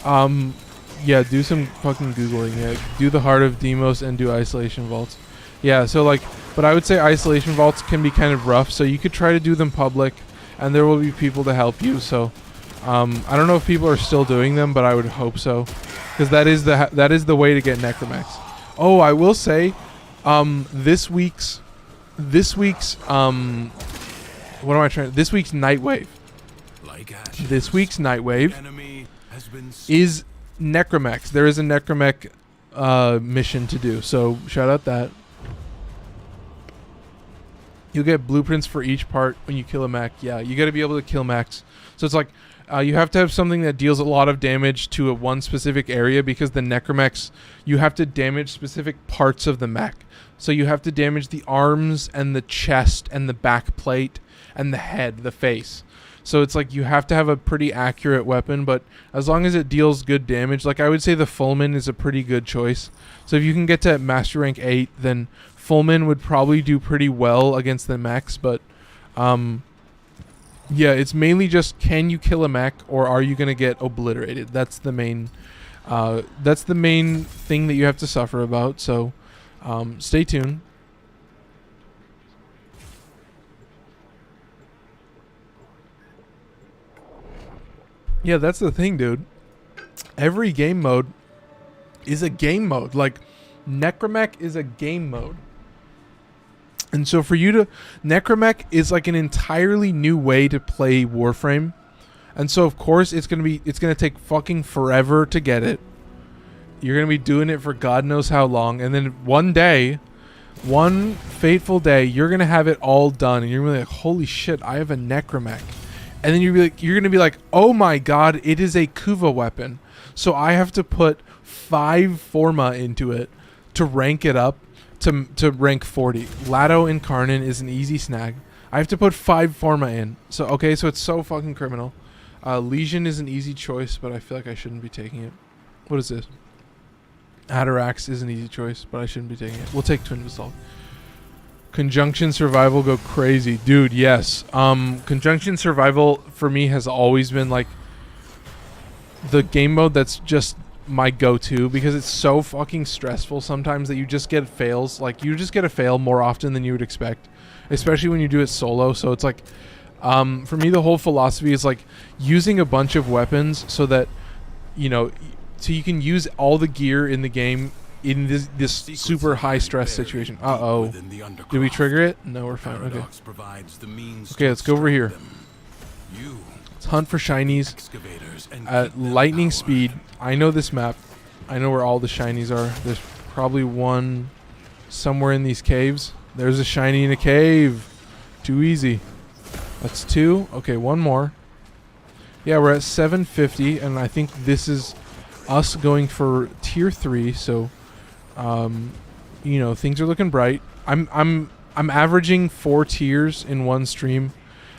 [SPEAKER 1] Yeah, do some fucking Googling. Yeah, do the Heart of Demos and do Isolation Vaults. Yeah, so like... But I would say Isolation Vaults can be kind of rough, so you could try to do them public, and there will be people to help you, so I don't know if people are still doing them, but I would hope so, because that is the way to get necromechs. Oh, I will say, this week's this week's Nightwave. This week's Nightwave is necromechs. There is a necromech mission to do, so shout out that. You'll get blueprints for each part when you kill a mech. Yeah, you got to be able to kill mechs. So it's like you have to have something that deals a lot of damage to one specific area, because the necromechs, you have to damage specific parts of the mech. So you have to damage the arms and the chest and the back plate and the head, the face. So it's like you have to have a pretty accurate weapon, but as long as it deals good damage, like I would say the Fullman is a pretty good choice. So if you can get to Master Rank 8, then Fullman would probably do pretty well against the mechs, but yeah, it's mainly just, can you kill a mech or are you going to get obliterated? That's the main thing that you have to suffer about. So stay tuned. Yeah, that's the thing, dude. Every game mode is a game mode. Like, Necromech is a game mode. And so for you to... Necromech is like an entirely new way to play Warframe. And so, of course, it's going to take fucking forever to get it. You're going to be doing it for God knows how long. And then one day, one fateful day, you're going to have it all done. And you're going to be like, holy shit, I have a Necromech. And then you're going to be like, oh my god, it is a Kuva weapon. So I have to put 5 Forma into it to rank it up to rank 40. Lado Incarnon is an easy snag. I have to put 5 Forma in. So, okay, so it's so fucking criminal. Legion is an easy choice, but I feel like I shouldn't be taking it. What is this? Atarax is an easy choice, but I shouldn't be taking it. We'll take Twin Basalt. Conjunction Survival go crazy. Dude, yes. Conjunction Survival for me has always been like the game mode that's just my go-to, because it's so fucking stressful sometimes that you just get fails. Like, you just get a fail more often than you would expect, especially when you do it solo. So it's like, for me, the whole philosophy is like using a bunch of weapons so that, you know, so you can use all the gear in the game in this super high stress situation. Uh-oh. Did we trigger it? No, we're fine. Okay. Okay, let's go over here. Let's hunt for shinies at lightning speed. I know this map. I know where all the shinies are. There's probably one somewhere in these caves. There's a shiny in a cave. Too easy. That's 2. Okay, one more. Yeah, we're at 750, and I think this is us going for tier 3. So, you know, things are looking bright. I'm averaging 4 tiers in one stream,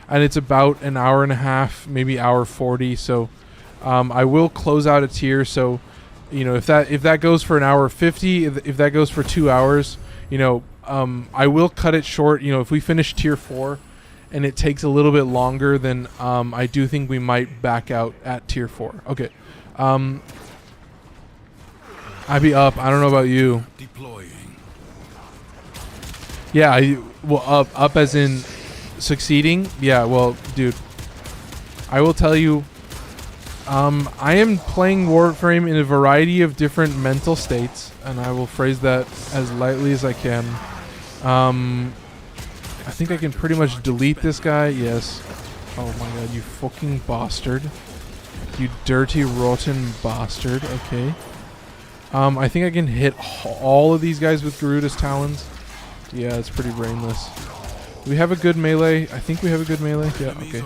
[SPEAKER 1] and it's about an hour and a half, maybe hour 40. So, I will close out a tier. So, you know, if that goes for an hour 50, if that goes for 2 hours, you know, I will cut it short. You know, if we finish tier 4 and it takes a little bit longer, then I do think we might back out at tier 4. Okay. I be up. I don't know about you. Yeah, well, up as in succeeding. Yeah, well, dude, I will tell you, I am playing Warframe in a variety of different mental states, and I will phrase that as lightly as I can. I think I can pretty much delete this guy. Yes. Oh my god, you fucking bastard. You dirty, rotten bastard. Okay. I think I can hit all of these guys with Garuda's Talons. Yeah, it's pretty brainless. Do we have a good melee? I think we have a good melee. Yeah, okay.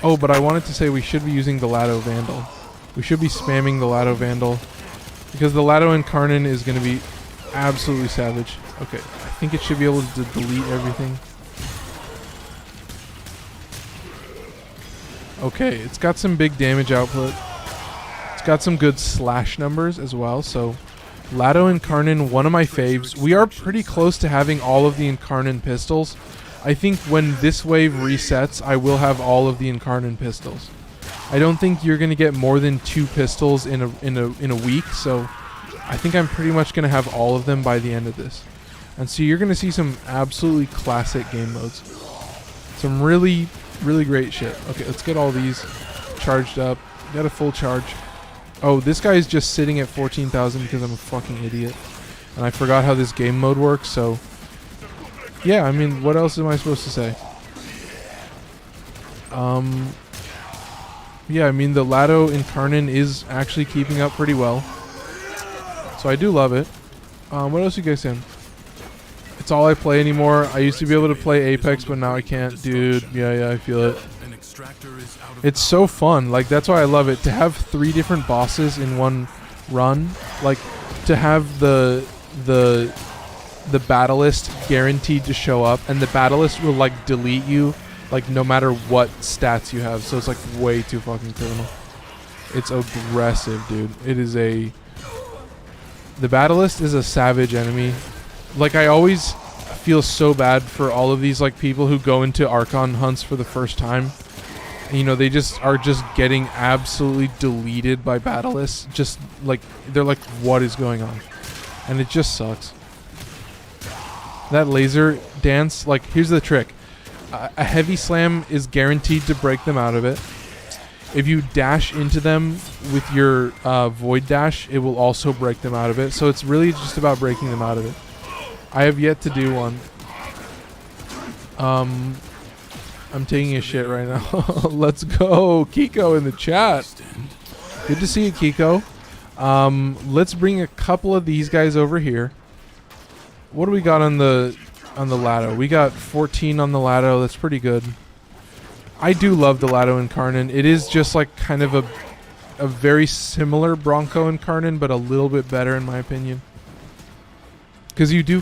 [SPEAKER 1] Oh, but I wanted to say we should be using the Lado Vandal. We should be spamming the Lado Vandal, because the Lado Incarnon is going to be absolutely savage. Okay, I think it should be able to delete everything. Okay, it's got some big damage output. It's got some good slash numbers as well. So, Lado Incarnon, one of my faves. We are pretty close to having all of the Incarnon pistols. I think when this wave resets, I will have all of the Incarnon pistols. I don't think you're going to get more than 2 pistols in a week, so I think I'm pretty much going to have all of them by the end of this. And so you're going to see some absolutely classic game modes. Some really, really great shit. Okay, let's get all these charged up. Got a full charge. Oh, this guy is just sitting at 14,000 because I'm a fucking idiot. And I forgot how this game mode works, so... Yeah, I mean, what else am I supposed to say? Yeah, I mean, the Lado Incarnon is actually keeping up pretty well. So I do love it. What else you guys saying? It's all I play anymore. I used to be able to play Apex, but now I can't. Dude, yeah, I feel it. It's so fun. Like, that's why I love it. To have 3 different bosses in one run. Like, to have the Battlist guaranteed to show up. And the Battlist will, like, delete you. Like, no matter what stats you have. So it's, like, way too fucking criminal. It's aggressive, dude. It is a... The Battlist is a savage enemy. Like, I always feel so bad for all of these, like, people who go into Archon hunts for the first time. And, you know, they just are just getting absolutely deleted by Battlist. Just, like, they're like, what is going on? And it just sucks. That laser dance, like, here's the trick. A heavy slam is guaranteed to break them out of it. If you dash into them with your void dash, it will also break them out of it. So it's really just about breaking them out of it. I have yet to do one. I'm taking a shit right now. Let's go. Kiko in the chat. Good to see you, Kiko. Let's bring a couple of these guys over here. What do we got on the Lado? We got 14 on the Lado. That's pretty good. I do love the Lado Incarnon. It is just like kind of a very similar Bronco Incarnon, but a little bit better in my opinion. Because you do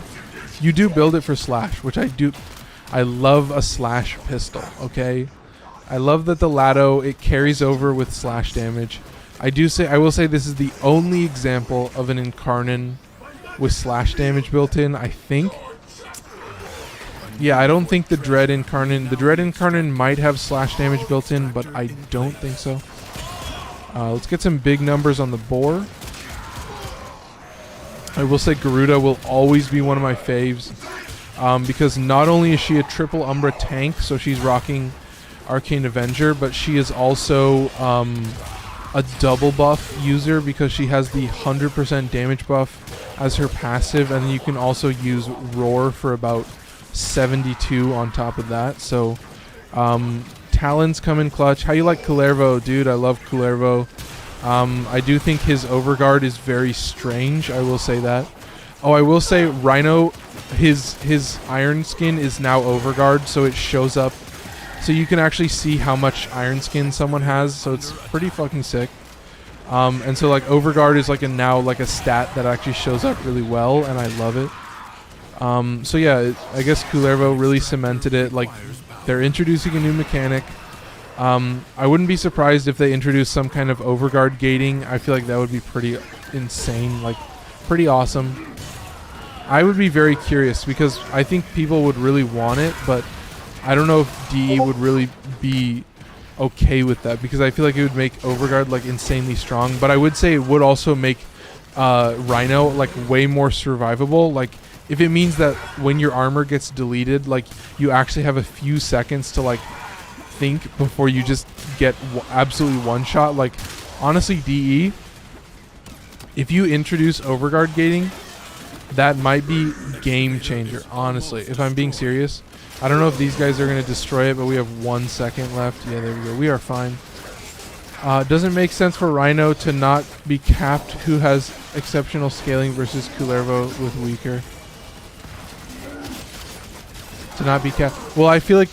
[SPEAKER 1] build it for slash, which I do. I love a slash pistol, okay? I love that the Lado, it carries over with slash damage. I will say this is the only example of an Incarnon with slash damage built in, I think. Yeah, I don't think the Dread Incarnon might have slash damage built in, but I don't think so. Let's get some big numbers on the boar. I will say Garuda will always be one of my faves. Because not only is she a triple Umbra tank, so she's rocking Arcane Avenger, but she is also a double buff user because she has the 100% damage buff as her passive, and then you can also use Roar for about 72 on top of that. So Talons come in clutch. How you like Kullervo? Dude, I love Kullervo. I do think his Overguard is very strange, I will say that. Oh, I will say Rhino, his Iron Skin is now Overguard, so it shows up. So you can actually see how much Iron Skin someone has, so it's pretty fucking sick. And so like Overguard is like now a stat that actually shows up really well, and I love it. So yeah, I guess Kullervo really cemented it. Like, they're introducing a new mechanic. I wouldn't be surprised if they introduce some kind of Overguard gating. I feel like that would be pretty insane, like pretty awesome. I would be very curious because I think people would really want it, but I don't know if DE would really be okay with that because I feel like it would make Overguard like insanely strong. But I would say it would also make Rhino like way more survivable. Like, if it means that when your armor gets deleted, like you actually have a few seconds to like think before you just get absolutely one shot. Like, honestly, DE, if you introduce Overguard gating, that might be game changer, honestly, if I'm being serious. I don't know if these guys are going to destroy it, but we have 1 second left. Yeah, there we go. We are fine. Doesn't make sense for Rhino to not be capped, who has exceptional scaling versus Kullervo with weaker. To not be capped. Well, I feel like,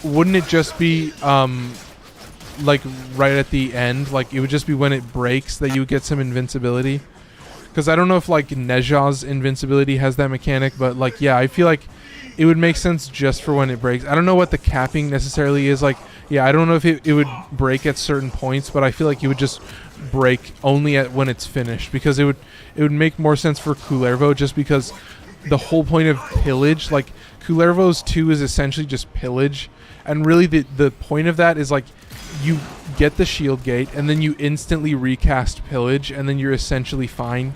[SPEAKER 1] wouldn't it just be like right at the end? Like, it would just be when it breaks that you would get some invincibility. Because I don't know if like Neja's invincibility has that mechanic, but like, yeah, I feel like it would make sense just for when it breaks. I don't know what the capping necessarily is. Like, yeah, I don't know if it would break at certain points, but I feel like it would just break only at when it's finished, because it would make more sense for Kullervo, just because the whole point of pillage, like Kullervo's 2 is essentially just pillage, and really the point of that is like you get the shield gate and then you instantly recast pillage and then you're essentially fine.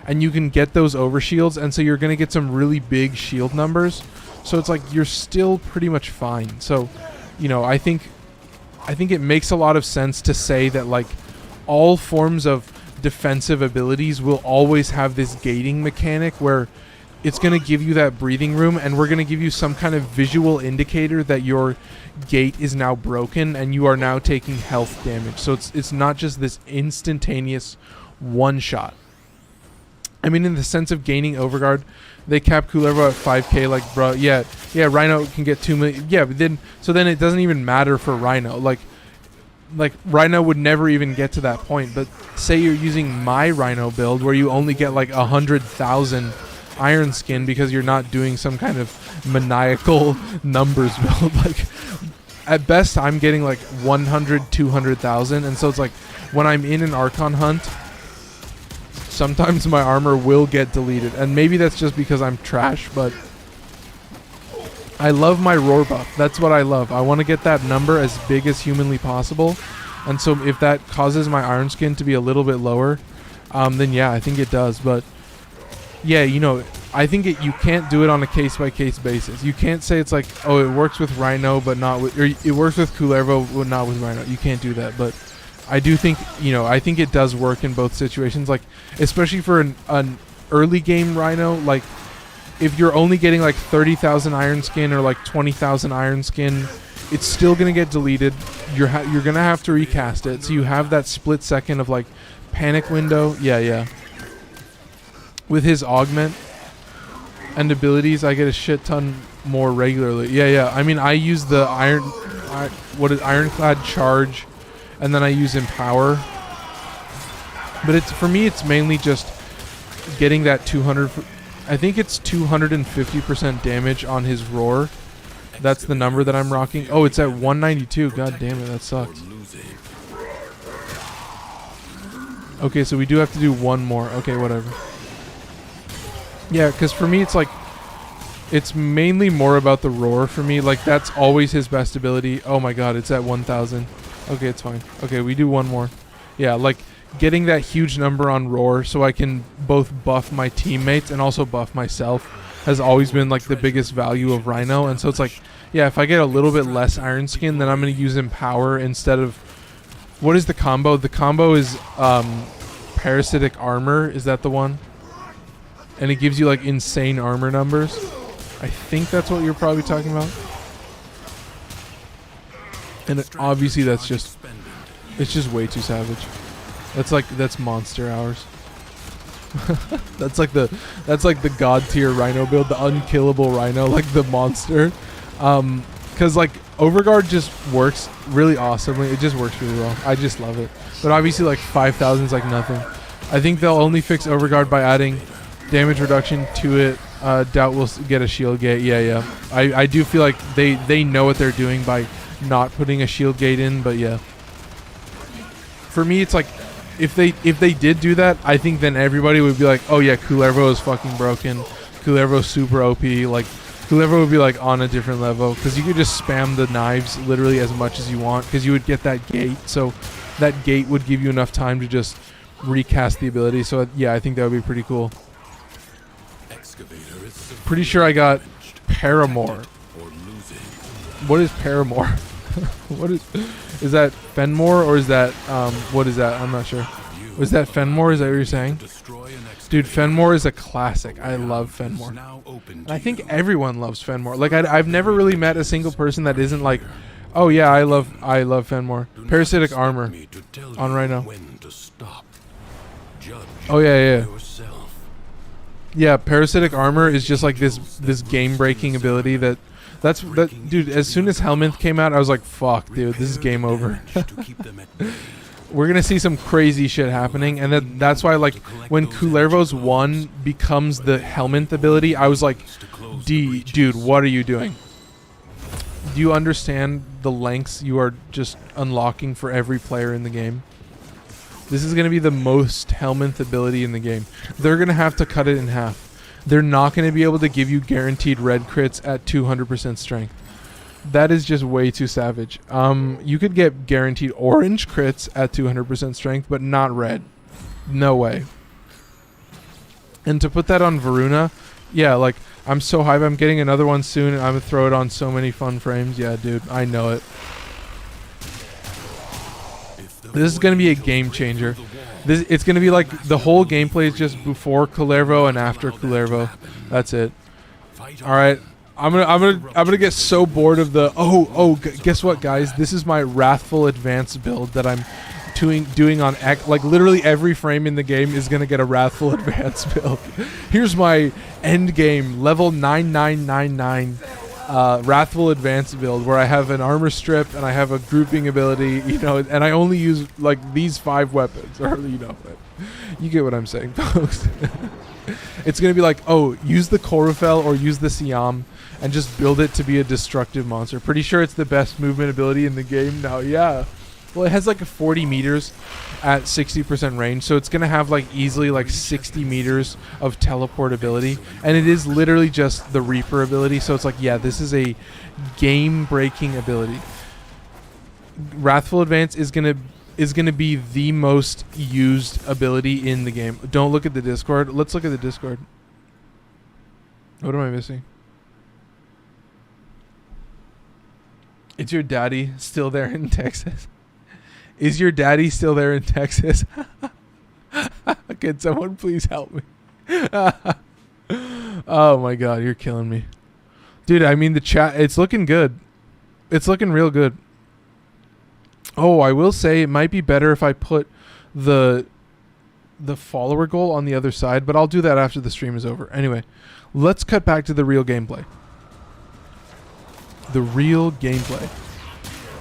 [SPEAKER 1] And you can get those overshields, and so you're going to get some really big shield numbers. So it's like you're still pretty much fine. So, you know, I think I think it makes a lot of sense to say that like all forms of defensive abilities will always have this gating mechanic where it's going to give you that breathing room, and we're going to give you some kind of visual indicator that your gate is now broken and you are now taking health damage. So it's not just this instantaneous one shot. I mean, in the sense of gaining overguard, they cap Kullervo at 5k, like, bro, yeah, Rhino can get 2 million, yeah, but then it doesn't even matter for Rhino, like Rhino would never even get to that point. But say you're using my Rhino build where you only get like 100,000 iron skin because you're not doing some kind of maniacal numbers build. Like at best I'm getting like 100, 200,000, and so it's like when I'm in an Archon hunt, sometimes my armor will get deleted, and maybe that's just because I'm trash, but I love my roar buff. That's what I love. I want to get that number as big as humanly possible, and so if that causes my iron skin to be a little bit lower, then yeah, I think it does. But yeah, you know, I think you can't do it on a case-by-case basis. You can't say it's like, oh, it works with Rhino, but not with, or it works with Kullervo, but not with Rhino. You can't do that. But I do think, you know, I think it does work in both situations. Like, especially for an early game Rhino, like, if you're only getting like 30,000 iron skin or like 20,000 iron skin, it's still going to get deleted. You're going to have to recast it. So you have that split second of like panic window. Yeah. With his augment and abilities, I get a shit ton more regularly. Yeah. I mean, I use the ironclad charge, and then I use empower. But for me, it's mainly just getting that 200. I think it's 250% damage on his roar. That's the number that I'm rocking. Oh, it's at 192. God damn it, that sucks. Okay, so we do have to do one more. Okay, whatever. Yeah, because for me, it's like, it's mainly more about the roar for me. Like, that's always his best ability. Oh my god, it's at 1,000. Okay, it's fine. Okay, we do one more. Yeah, like, getting that huge number on roar so I can both buff my teammates and also buff myself has always been like the biggest value of Rhino. And so it's like, yeah, if I get a little bit less iron skin, then I'm going to use empower instead of, what is the combo? The combo is parasitic armor. Is that the one? And it gives you like insane armor numbers. I think that's what you're probably talking about. And obviously that's just, it's just way too savage. That's monster hours. that's like the god tier Rhino build, the unkillable Rhino, like the monster. Cause like overguard just works really awesomely. It just works really well. I just love it. But obviously like 5,000 is like nothing. I think they'll only fix overguard by adding damage reduction to it. Doubt we'll get a shield gate. Yeah. I do feel like they know what they're doing by not putting a shield gate in. But yeah, for me it's like, if they did do that, I think then everybody would be like, oh yeah, Kullervo is fucking broken. Kullervo's super OP. Like, Kullervo would be like on a different level because you could just spam the knives literally as much as you want because you would get that gate. So that gate would give you enough time to just recast the ability. So yeah, I think that would be pretty cool. Pretty sure I got Paramore. What is Paramore? What is that Fenmore or is that what is that? I'm not sure. Was that Fenmore? Is that what you're saying? Dude, Fenmore is a classic. I love Fenmore. And I think everyone loves Fenmore. Like I've never really met a single person that isn't like, oh yeah, I love Fenmore. Parasitic armor on right now. Oh yeah. Yeah, parasitic armor is just like this game breaking ability that dude, as soon as Helminth came out, I was like, fuck, dude, this is game over. We're gonna see some crazy shit happening, and that's why, like, when Kullervo's 1 becomes the Helminth ability, I was like, dude, what are you doing? Do you understand the lengths you are just unlocking for every player in the game? This is gonna be the most Helminth ability in the game. They're gonna have to cut it in half. They're not going to be able to give you guaranteed red crits at 200% strength. That is just way too savage. You could get guaranteed orange crits at 200% strength, but not red. No way. And to put that on Varuna, yeah, like, I'm so hyped. I'm getting another one soon, and I'm going to throw it on so many fun frames. Yeah, dude, I know it. This is going to be a game changer. It's going to be like the whole gameplay is just before Kullervo and after Kullervo. That's it. All right. I'm gonna get so bored of the guess what, guys? This is my Wrathful Advance build that I'm doing on like literally every frame in the game is gonna get a Wrathful Advance build. Here's my end game level 9999 Wrathful Advance build where I have an armor strip and I have a grouping ability, you know, and I only use like these 5 weapons, or you know, you get what I'm saying, folks. It's gonna be like, oh, use the Chlorophyll or use the Siam and just build it to be a destructive monster. Pretty sure it's the best movement ability in the game now. Yeah. Well, it has like a 40 meters at 60% range, so it's gonna have like easily like 60 meters of teleport ability, and it is literally just the Reaper ability. So it's like, yeah, this is a game-breaking ability. Wrathful Advance is gonna be the most used ability in the game. Don't look at the Discord. Let's look at the Discord. What am I missing? Is your daddy still there in Texas? Is your daddy still there in Texas? Can someone please help me? Oh my god, you're killing me. Dude, I mean the chat, it's looking good. It's looking real good. Oh, I will say it might be better if I put the follower goal on the other side, but I'll do that after the stream is over. Anyway, let's cut back to the real gameplay. The real gameplay.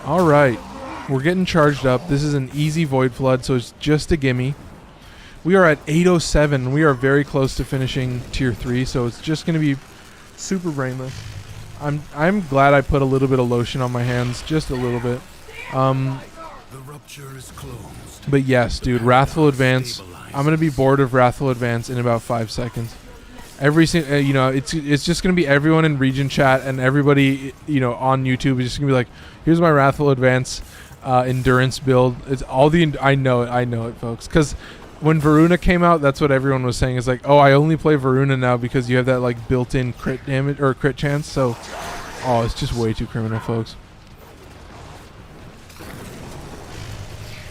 [SPEAKER 1] All right. We're getting charged up. This is an easy Void Flood, so it's just a gimme. We are at 807. We are very close to finishing tier 3, so it's just going to be super brainless. I'm glad I put a little bit of lotion on my hands, just a little bit.
[SPEAKER 2] The rupture is closed.
[SPEAKER 1] But yes, dude, Wrathful Advance. I'm going to be bored of Wrathful Advance in about 5 seconds. You know, it's just gonna be everyone in region chat and everybody, you know, on YouTube is just gonna be like, here's my Wrathful Advance endurance build. It's all the I know it, folks. Because when Varuna came out, that's what everyone was saying. Is like, oh, I only play Varuna now because you have that like built-in crit damage or crit chance. So, oh, it's just way too criminal, folks.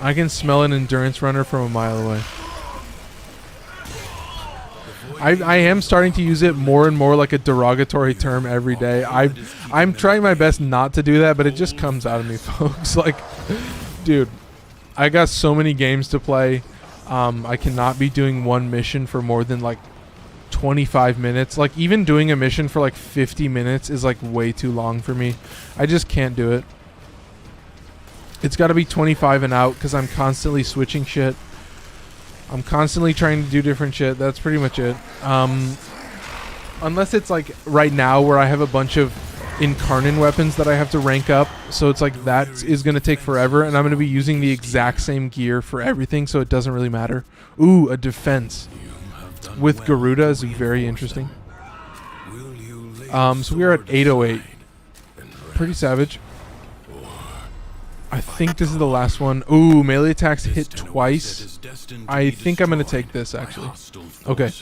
[SPEAKER 1] I can smell an endurance runner from a mile away. I am starting to use it more and more like a derogatory term every day. I'm trying my best not to do that, but it just comes out of me, folks. Like, dude, I got so many games to play. I cannot be doing one mission for more than like 25 minutes. Like, even doing a mission for like 50 minutes is like way too long for me. I just can't do it. It's got to be 25 and out because I'm constantly switching shit. I'm constantly trying to do different shit. That's pretty much it. Unless it's like right now where I have a bunch of Incarnate weapons that I have to rank up. So it's like that is going to take forever. And I'm going to be using the exact same gear for everything. So it doesn't really matter. Ooh, a defense with Garuda is very interesting. So we are at 808. Pretty savage. I think this is the last one. Ooh, melee attacks hit twice. I think I'm going to take this, actually. Okay.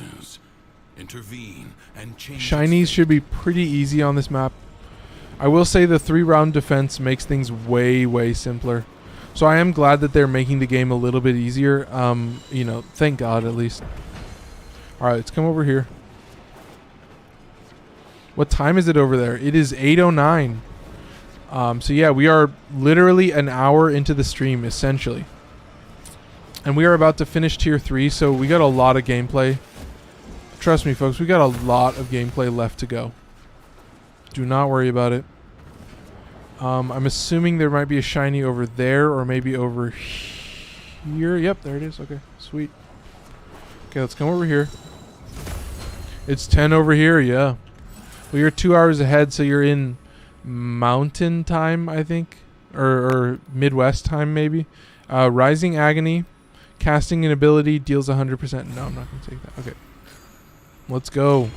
[SPEAKER 1] Shinies should be pretty easy on this map. I will say the 3-round defense makes things way, way simpler. So I am glad that they're making the game a little bit easier. You know, thank God, at least. Alright, let's come over here. What time is it over there? It is 8:09. So yeah, we are literally an hour into the stream, essentially. And we are about to finish tier 3, so we got a lot of gameplay. Trust me, folks, we got a lot of gameplay left to go. Do not worry about it. I'm assuming there might be a shiny over there, or maybe over here. Yep, there it is. Okay, sweet. Okay, let's come over here. It's 10 over here, yeah. Well, you're 2 hours ahead, so you're in mountain time, I think, or Midwest time, maybe. Rising Agony, casting an ability, deals 100%. No, I'm not gonna take that. Okay, let's go.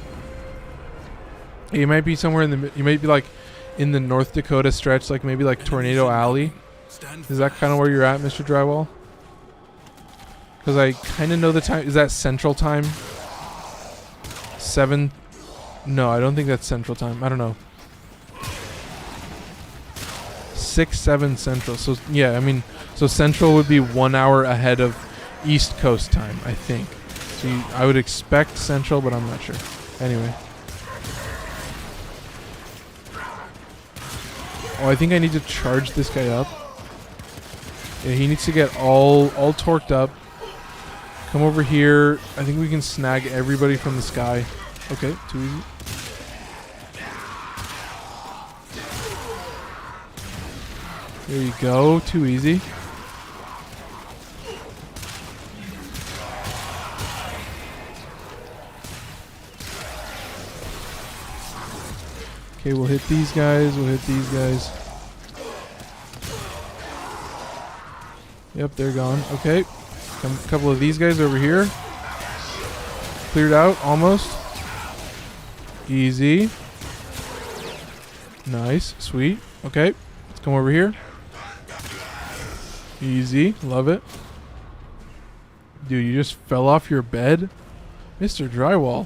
[SPEAKER 1] Hey, you might be somewhere in the. You might be like in the North Dakota stretch, like maybe like Tornado Alley. Is that kind of where you're at, Mr. Drywall? Because I kind of know the time. Is that Central Time? 7. No, I don't think that's Central Time. I don't know. 6, 7 Central. So, yeah, I mean, so Central would be 1 hour ahead of East Coast time, I think. So I would expect Central, but I'm not sure. Anyway. Oh, I think I need to charge this guy up. Yeah, he needs to get all torqued up. Come over here. I think we can snag everybody from the sky. Okay, too easy. There you go. Too easy. Okay, we'll hit these guys. We'll hit these guys. Yep, they're gone. Okay. A couple of these guys over here. Cleared out, almost. Easy. Nice. Sweet. Okay. Let's come over here. Easy. Love it. Dude, you just fell off your bed? Mr. Drywall.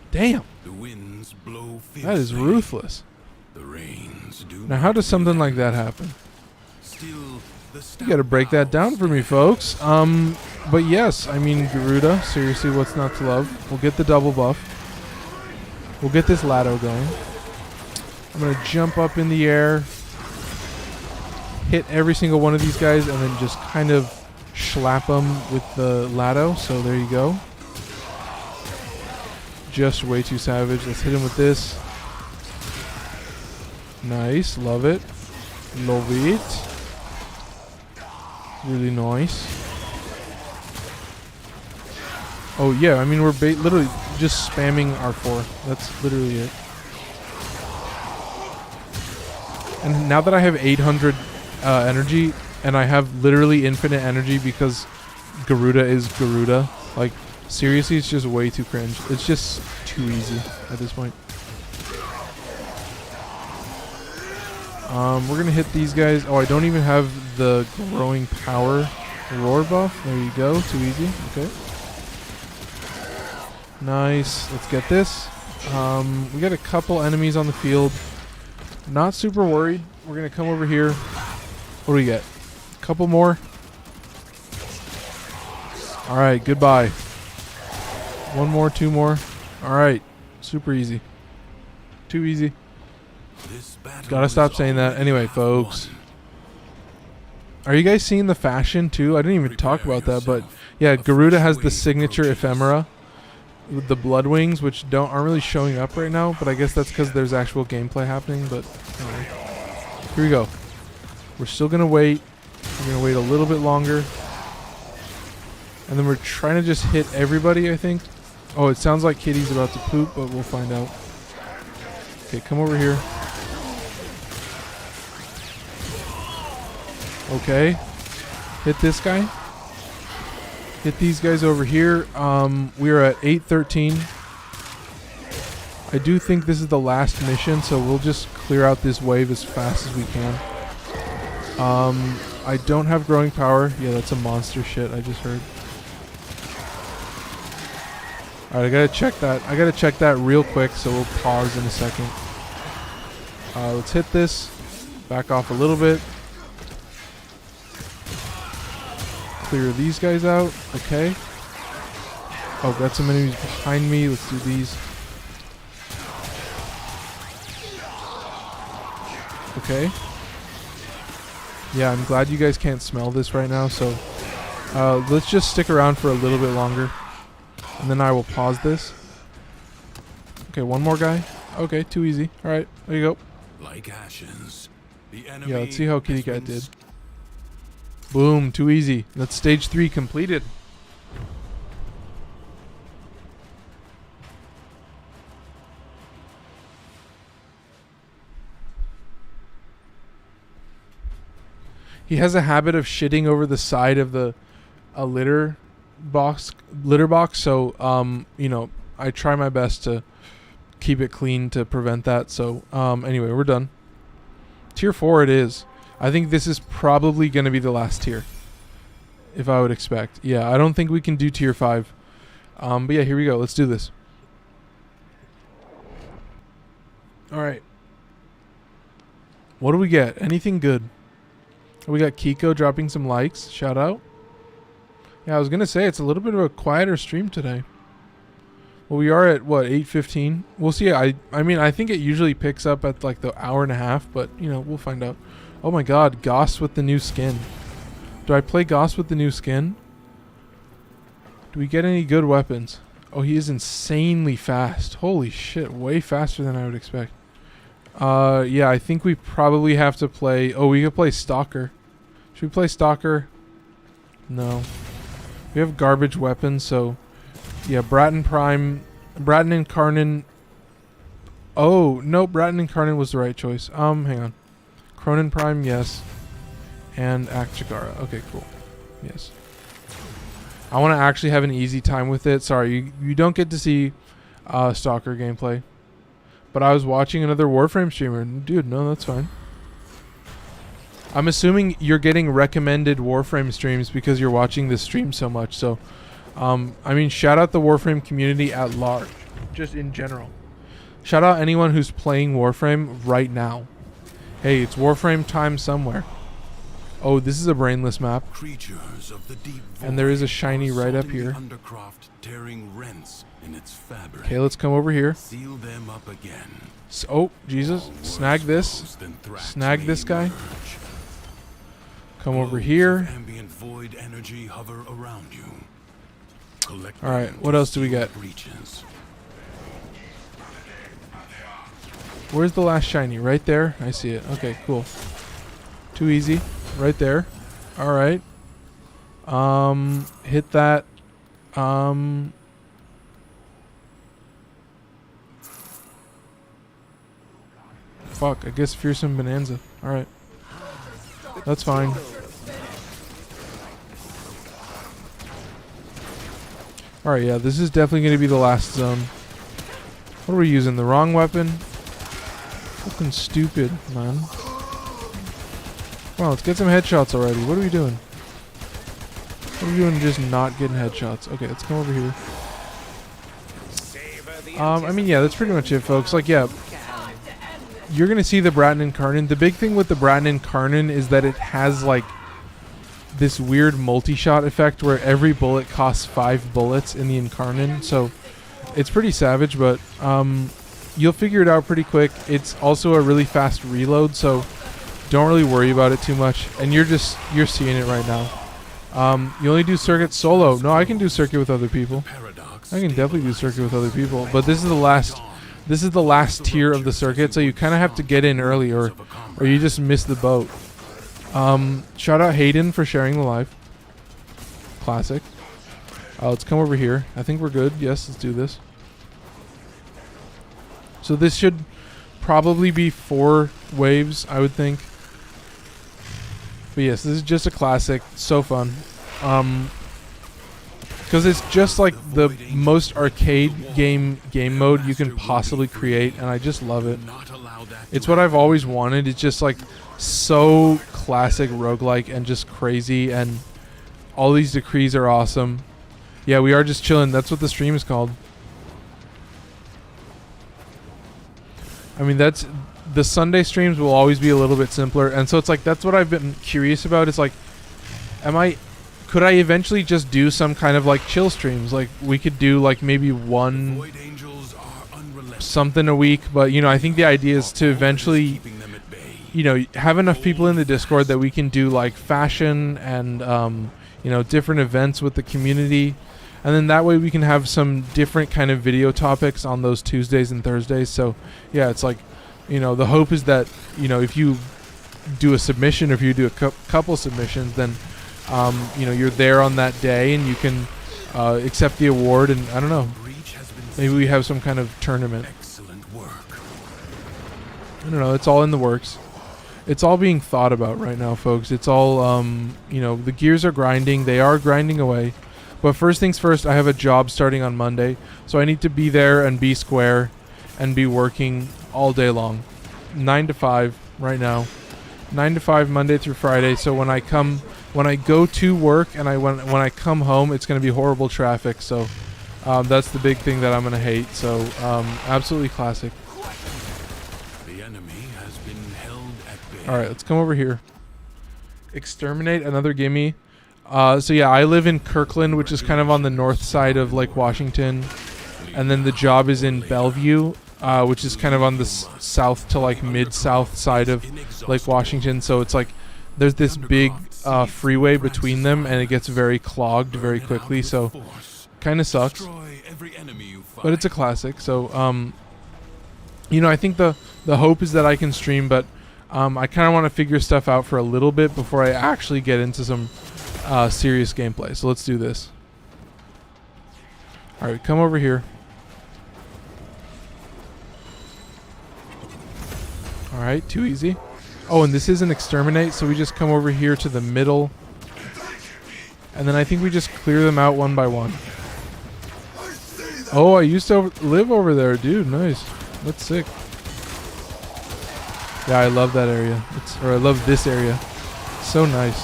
[SPEAKER 1] Damn.
[SPEAKER 2] The winds blow fiercely.
[SPEAKER 1] That is ruthless.
[SPEAKER 2] The rains do.
[SPEAKER 1] Now, how does something like that happen?
[SPEAKER 2] Still,
[SPEAKER 1] You gotta break that down for me, folks. But yes, I mean, Garuda, seriously, what's not to love? We'll get the double buff. We'll get this Lado going. I'm gonna jump up in the air, hit every single one of these guys, and then just kind of slap them with the Lado. So there you go. Just way too savage. Let's hit him with this. Nice, love it. Love it. Really nice. Oh yeah, I mean we're literally just spamming R4. That's literally it. And now that I have 800 energy, and I have literally infinite energy because Garuda is Garuda, like seriously, it's just way too cringe. It's just too easy at this point. We're gonna hit these guys. Oh, I don't even have the growing power roar buff. There you go. Too easy. Okay. Nice. Let's get this. We got a couple enemies on the field. Not super worried. We're gonna come over here. What do we get? A couple more. All right. Goodbye. One more. Two more. All right. Super easy. Too easy. Gotta stop saying that. Anyway, folks. Are you guys seeing the fashion too? I didn't even talk about that, but yeah, Garuda has the signature ephemera with the blood wings, which aren't really showing up right now, but I guess that's because there's actual gameplay happening. But anyway. Here we go. We're still gonna wait. We're gonna wait a little bit longer. And then we're trying to just hit everybody, I think. Oh, it sounds like Kitty's about to poop, but we'll find out. Okay, come over here. Okay. Hit this guy. Hit these guys over here. We are at 813. I do think this is the last mission, so we'll just clear out this wave as fast as we can. I don't have growing power. Yeah, that's a monster shit I just heard. Alright, I gotta check that. I gotta check that real quick, so we'll pause in a second. Let's hit this. Back off a little bit. Clear these guys out. Okay. Oh, got some enemies behind me. Let's do these. Okay. Yeah, I'm glad you guys can't smell this right now, so let's just stick around for a little bit longer. And then I will pause this. Okay, one more guy. Okay, too easy. Alright, there you go.
[SPEAKER 2] Like ashes, the enemy.
[SPEAKER 1] Yeah, let's see how Kitty Cat did. Boom, too easy. That's stage 3 completed. He has a habit of shitting over the side of a litter box, so you know, I try my best to keep it clean to prevent that. So anyway, we're done. Tier 4 it is. I think this is probably going to be the last tier, if I would expect. Yeah, I don't think we can do tier 5. But yeah, here we go. Let's do this. All right. What do we get? Anything good? We got Kiko dropping some likes. Shout out. Yeah, I was gonna say it's a little bit of a quieter stream today. Well, we are at what, 8:15. We'll see. I mean, I think it usually picks up at like the hour and a half, but you know, we'll find out. Oh my God, Goss with the new skin. Do I play Goss with the new skin? Do we get any good weapons? Oh, he is insanely fast. Holy shit, way faster than I would expect. Yeah, I think we probably have to play. Oh, we could play Stalker. Should we play Stalker? No. We have garbage weapons, so yeah, Bratton Prime, Bratton and Karnan. Oh, no, Bratton and Karnan was the right choice. Hang on. Cronin Prime, yes. And Akchigara. Okay, cool. Yes. I want to actually have an easy time with it. Sorry, you don't get to see Stalker gameplay. But I was watching another Warframe streamer. Dude, no, that's fine. I'm assuming you're getting recommended Warframe streams because you're watching this stream so much. So, I mean, shout out the Warframe community at large, just in general. Shout out anyone who's playing Warframe right now. Hey, it's Warframe time somewhere. Oh, this is a brainless map.
[SPEAKER 2] Creatures of the deep
[SPEAKER 1] And there is a shiny right up here. Okay, let's come over here.
[SPEAKER 2] Seal them up again.
[SPEAKER 1] So, oh, Jesus. Snag this. Snag this guy. Come over here.
[SPEAKER 2] Ambient void energy hover around you.
[SPEAKER 1] Alright, what else do we get? Where's the last shiny? Right there? I see it. Okay, cool. Too easy. Right there. Alright. Hit that. Fuck, I guess Fearsome Bonanza. Alright. That's fine. Alright, yeah, this is definitely going to be the last zone. What are we using? The wrong weapon? Fucking stupid, man. Come on, let's get some headshots already. What are we doing? What are we doing just not getting headshots? Okay, let's come over here. I mean, yeah, that's pretty much it, folks. Like, yeah, you're going to see the Bratton and Karnan. The big thing with the Bratton and Karnan is that it has, like, this weird multi-shot effect where every bullet costs 5 bullets in the Incarnon. So it's pretty savage, but you'll figure it out pretty quick. It's also a really fast reload, so don't really worry about it too much. And you're seeing it right now. You only do circuit solo. No, I can do circuit with other people. I can definitely do circuit with other people. But this is the last tier of the circuit, so you kind of have to get in early, or you just miss the boat. Shout out Hayden for sharing the live. Classic. Let's come over here. I think we're good. Yes, let's do this. So this should probably be 4 waves, I would think. But yes, this is just a classic. So fun. Because it's just like the most arcade game mode you can possibly create, and I just love it. It's what I've always wanted. It's just like so classic roguelike and just crazy, and all these decrees are awesome. Yeah, we are just chilling. That's what the stream is called. I mean, that's the Sunday streams will always be a little bit simpler, and so it's like that's what I've been curious about. It's like, could I eventually just do some kind of like chill streams? Like we could do like maybe one something a week, but you know, I think the idea is to eventually, you know, have enough people in the Discord that we can do like fashion and you know, different events with the community, and then that way we can have some different kind of video topics on those Tuesdays and Thursdays. So yeah, it's like, you know, the hope is that, you know, if you do a submission or if you do a couple submissions, then you know, you're there on that day and you can accept the award, and I don't know, maybe we have some kind of tournament. I don't know, it's all in the works. It's all being thought about right now, folks. It's all, you know, the gears are grinding. They are grinding away. But first things first, I have a job starting on Monday. So I need to be there and be square and be working all day long. 9 to 5 right now. 9 to 5 Monday through Friday. So when I go to work and when I come home, it's going to be horrible traffic. So that's the big thing that I'm going to hate. So absolutely classic.
[SPEAKER 2] The enemy has been held at bay.
[SPEAKER 1] All right, let's come over here. Exterminate, another gimme. So yeah, I live in Kirkland, which is kind of on the north side of Lake Washington. And then the job is in Bellevue, which is kind of on the south to like mid-south side of Lake Washington. So it's like there's this big freeway between them, and it gets very clogged very quickly. So kind of sucks. But it's a classic. So, you know, I think the hope is that I can stream, but I kind of want to figure stuff out for a little bit before I actually get into some serious gameplay. So let's do this. All right, come over here. All right, too easy. Oh, and this is an exterminate, so we just come over here to the middle. And then I think we just clear them out one by one. Oh, I used to live over there, dude. Nice. That's sick. Yeah, I love that area. I love this area. So nice.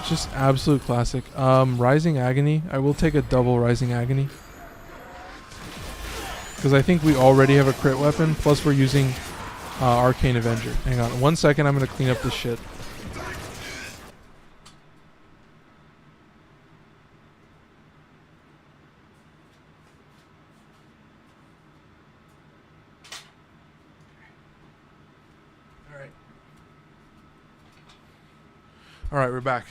[SPEAKER 1] Just absolute classic. Rising Agony. I will take a double Rising Agony. Because I think we already have a crit weapon. Plus we're using Arcane Avenger. Hang on. 1 second. I'm going to clean up this shit. Alright, we're back.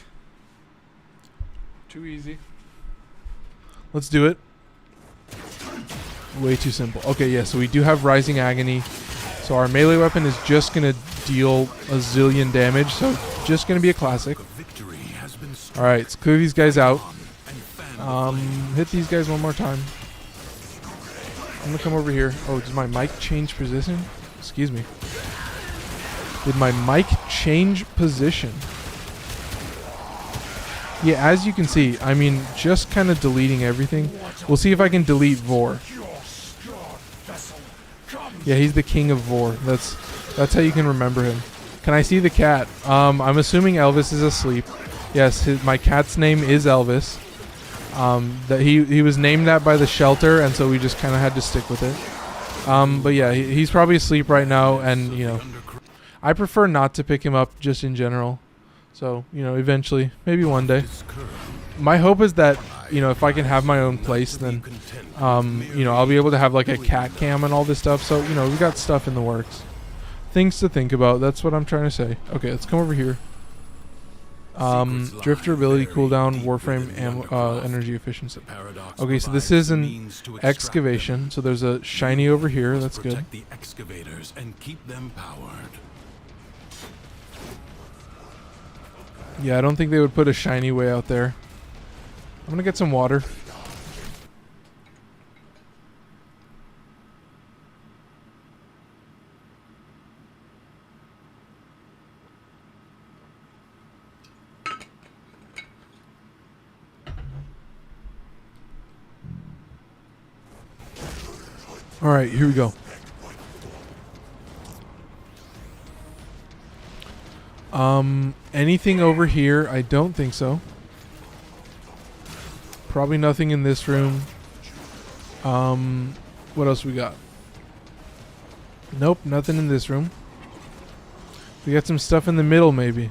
[SPEAKER 1] Too easy. Let's do it. Way too simple. Okay, yeah, so we do have Rising Agony. So our melee weapon is just going to deal a zillion damage. So just going to be a classic. Alright, let's clear these guys out. Hit these guys one more time. I'm going to come over here. Oh, did my mic change position? Excuse me. Did my mic change position? Yeah, as you can see, I mean, just kind of deleting everything. We'll see if I can delete Vor. Yeah, he's the king of Vor. That's how you can remember him. Can I see the cat? I'm assuming Elvis is asleep. Yes, my cat's name is Elvis. That he was named that by the shelter, and so we just kind of had to stick with it. But yeah, he's probably asleep right now, and you know, I prefer not to pick him up just in general. So, you know, eventually, maybe one day. My hope is that, you know, if I can have my own place, then, you know, I'll be able to have like a cat cam and all this stuff. So, you know, we got stuff in the works. Things to think about. That's what I'm trying to say. Okay, let's come over here. Drifter ability cooldown, Warframe, energy efficiency. Okay, so this is an excavation. So there's a shiny over here. That's good.
[SPEAKER 2] The excavators and keep them powered.
[SPEAKER 1] Yeah, I don't think they would put a shiny way out there. I'm gonna get some water. All right, here we go. Anything over here? I don't think so. Probably nothing in this room. What else we got? Nope, nothing in this room. We got some stuff in the middle, maybe.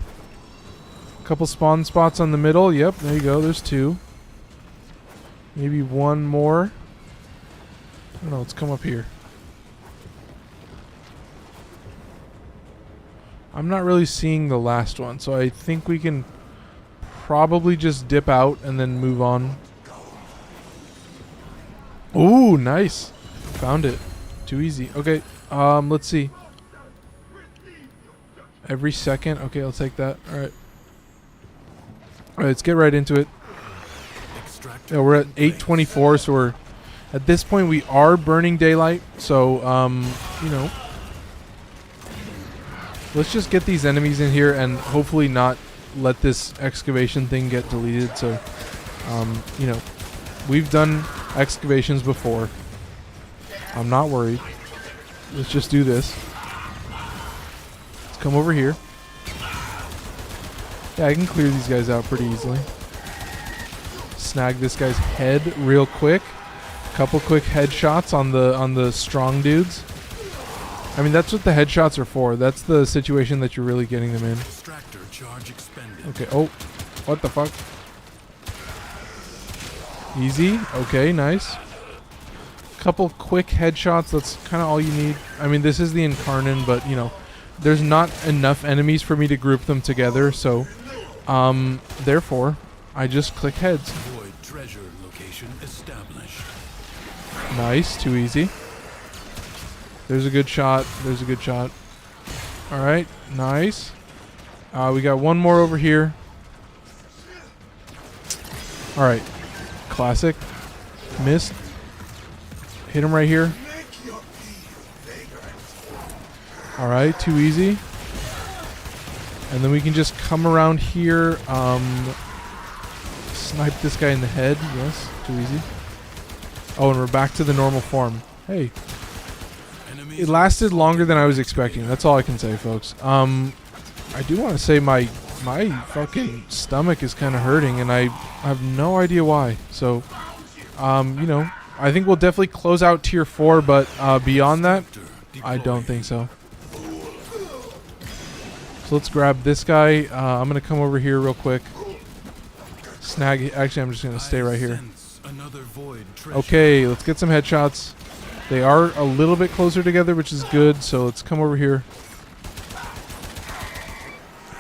[SPEAKER 1] A couple spawn spots on the middle. Yep, there you go. There's two. Maybe one more. I don't know. Let's come up here. I'm not really seeing the last one, so I think we can probably just dip out and then move on. Ooh, nice. Found it. Too easy. Okay, let's see. Every second. Okay, I'll take that. Alright. Alright, let's get right into it. Yeah, we're at 8:24, so we're... At this point, we are burning daylight, so, you know... Let's just get these enemies in here and hopefully not let this excavation thing get deleted. So, you know, we've done excavations before. I'm not worried. Let's just do this. Let's come over here. Yeah, I can clear these guys out pretty easily. Snag this guy's head real quick. Couple quick headshots on the strong dudes. I mean, that's what the headshots are for. That's the situation that you're really getting them in.
[SPEAKER 2] Extractor charge expended.
[SPEAKER 1] Okay, oh. What the fuck? Easy. Okay, nice. Couple quick headshots. That's kind of all you need. I mean, this is the Incarnon, but, you know, there's not enough enemies for me to group them together, so, therefore, I just click heads.
[SPEAKER 2] Void treasure location established.
[SPEAKER 1] Nice. Too easy. There's a good shot. There's a good shot. All right. Nice. We got one more over here. All right. Classic. Missed. Hit him right here. All right. Too easy. And then we can just come around here. Snipe this guy in the head. Yes. Too easy. Oh, and we're back to the normal form. Hey. It lasted longer than I was expecting. That's all I can say, folks. I do want to say my fucking stomach is kind of hurting, and I have no idea why. So, you know, I think we'll definitely close out tier 4, but beyond that, I don't think so. So let's grab this guy. I'm gonna come over here real quick. Snag. Actually, I'm just gonna stay right here. Okay, let's get some headshots. They are a little bit closer together, which is good. So let's come over here.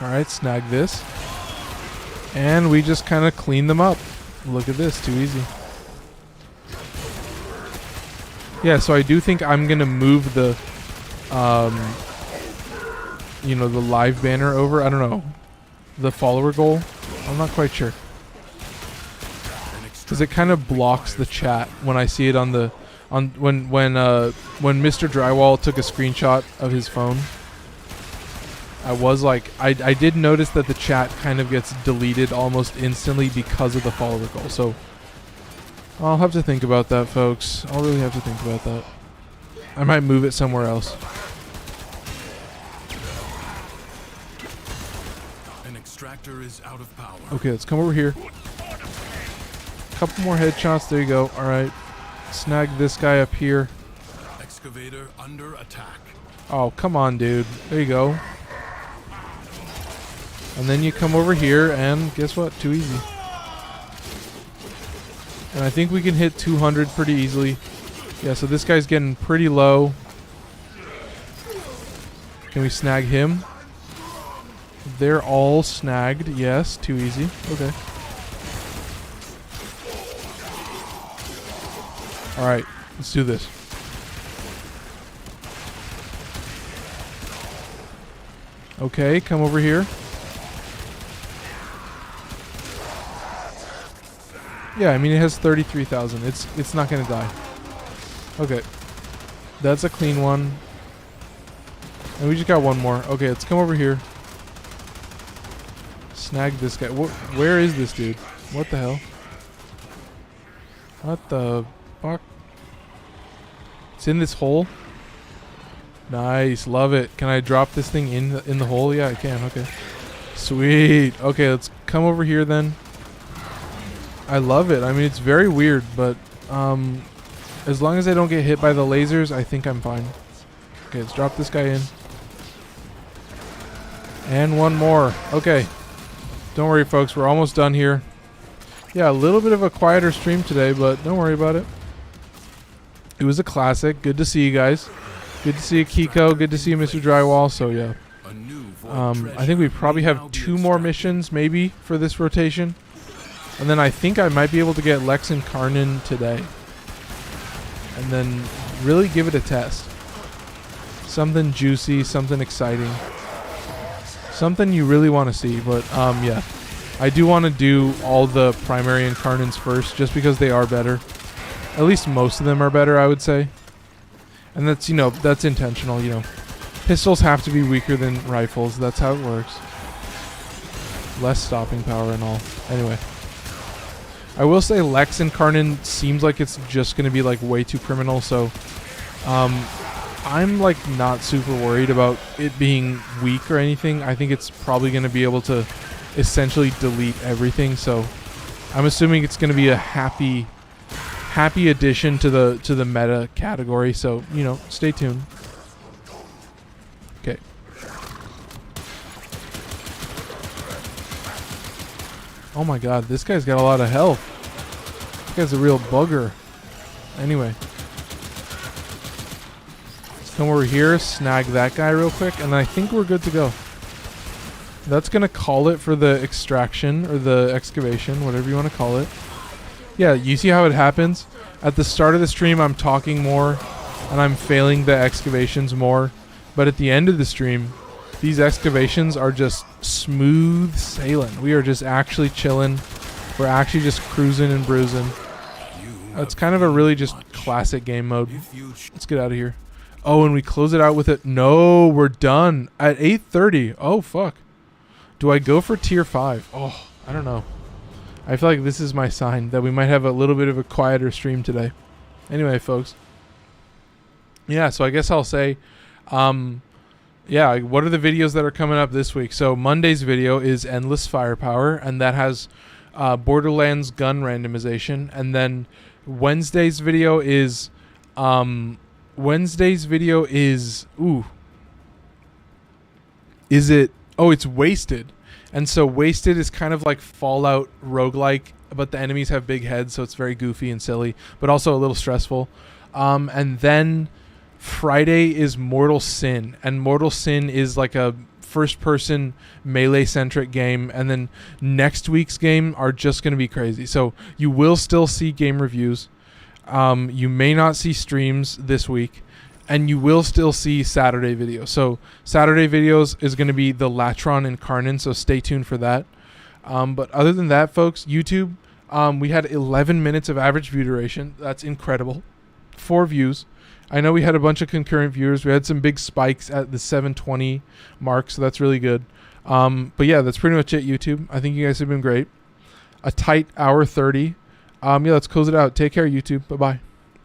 [SPEAKER 1] All right, snag this. And we just kind of clean them up. Look at this, too easy. Yeah, so I do think I'm going to move the, you know, the live banner over. I don't know. The follower goal. I'm not quite sure. Because it kind of blocks the chat when I see it on the... when Mr. Drywall took a screenshot of his phone, I was like, I did notice that the chat kind of gets deleted almost instantly because of the follower goal. So I'll have to think about that, folks. I'll really have to think about that. I might move it somewhere else.
[SPEAKER 2] An extractor is out of power.
[SPEAKER 1] Okay, let's come over here. Couple more headshots. There you go. All right. Snag this guy up here.
[SPEAKER 2] Excavator under attack.
[SPEAKER 1] Oh, come on, dude. There you go. And then you come over here, and guess what? Too easy. And I think we can hit 200 pretty easily. Yeah, so this guy's getting pretty low. Can we snag him? They're all snagged. Yes, too easy. Okay. Alright, let's do this. Okay, come over here. Yeah, I mean it has 33,000. It's not gonna die. Okay. That's a clean one. And we just got one more. Okay, let's come over here. Snag this guy. Where is this dude? What the hell? What the fuck? It's in this hole. Nice, love it. Can I drop this thing in the hole? Yeah, I can. Okay. Sweet. Okay, let's come over here then. I love it. I mean, it's very weird, but as long as I don't get hit by the lasers, I think I'm fine. Okay, let's drop this guy in. And one more. Okay. Don't worry, folks. We're almost done here. Yeah, a little bit of a quieter stream today, but don't worry about it. It was a classic. Good to see you guys. Good to see you, Kiko. Good to see you, Mr. Drywall. So, yeah. I think we probably have 2 more missions, maybe, for this rotation. And then I think I might be able to get Lex and Karnan today. And then really give it a test. Something juicy, something exciting. Something you really want to see. But, yeah. I do want to do all the primary Incarnants first, just because they are better. At least most of them are better, I would say. And that's, you know, that's intentional, you know. Pistols have to be weaker than rifles. That's how it works. Less stopping power and all. Anyway. I will say Lex and Karnan seems like it's just going to be like way too criminal, so I'm like not super worried about it being weak or anything. I think it's probably going to be able to essentially delete everything, so I'm assuming it's going to be a happy addition to the meta category, so, you know, stay tuned. Okay. Oh my god, this guy's got a lot of health. This guy's a real bugger. Anyway. Let's come over here, snag that guy real quick, and I think we're good to go. That's going to call it for the extraction, or the excavation, whatever you want to call it. Yeah, you see how it happens? At the start of the stream, I'm talking more, and I'm failing the excavations more. But at the end of the stream, these excavations are just smooth sailing. We are just actually chilling. We're actually just cruising and bruising. It's kind of a really just classic game mode. Let's get out of here. Oh, and we close it out with it. No, we're done at 8:30. Oh, fuck. Do I go for tier 5? Oh, I don't know. I feel like this is my sign that we might have a little bit of a quieter stream today. Anyway, folks. Yeah, so I guess I'll say... yeah, what are the videos that are coming up this week? So Monday's video is Endless Firepower, and that has Borderlands gun randomization. And then Wednesday's video is ooh, is it? Oh, it's Wasted. And so Wasted is kind of like Fallout roguelike, but the enemies have big heads, so it's very goofy and silly, but also a little stressful. And then Friday is Mortal Sin, and Mortal Sin is like a first-person melee-centric game, and then next week's game are just going to be crazy. So you will still see game reviews. You may not see streams this week, and you will still see Saturday videos. So Saturday videos is going to be the Latron and Karnan, so stay tuned for that. But other than that, folks, YouTube, we had 11 minutes of average view duration. That's incredible. 4 views. I know we had a bunch of concurrent viewers. We had some big spikes at the 720 mark, so that's really good. But yeah, that's pretty much it, YouTube. I think you guys have been great. A tight hour 30. Yeah, let's close it out. Take care, YouTube. Bye-bye.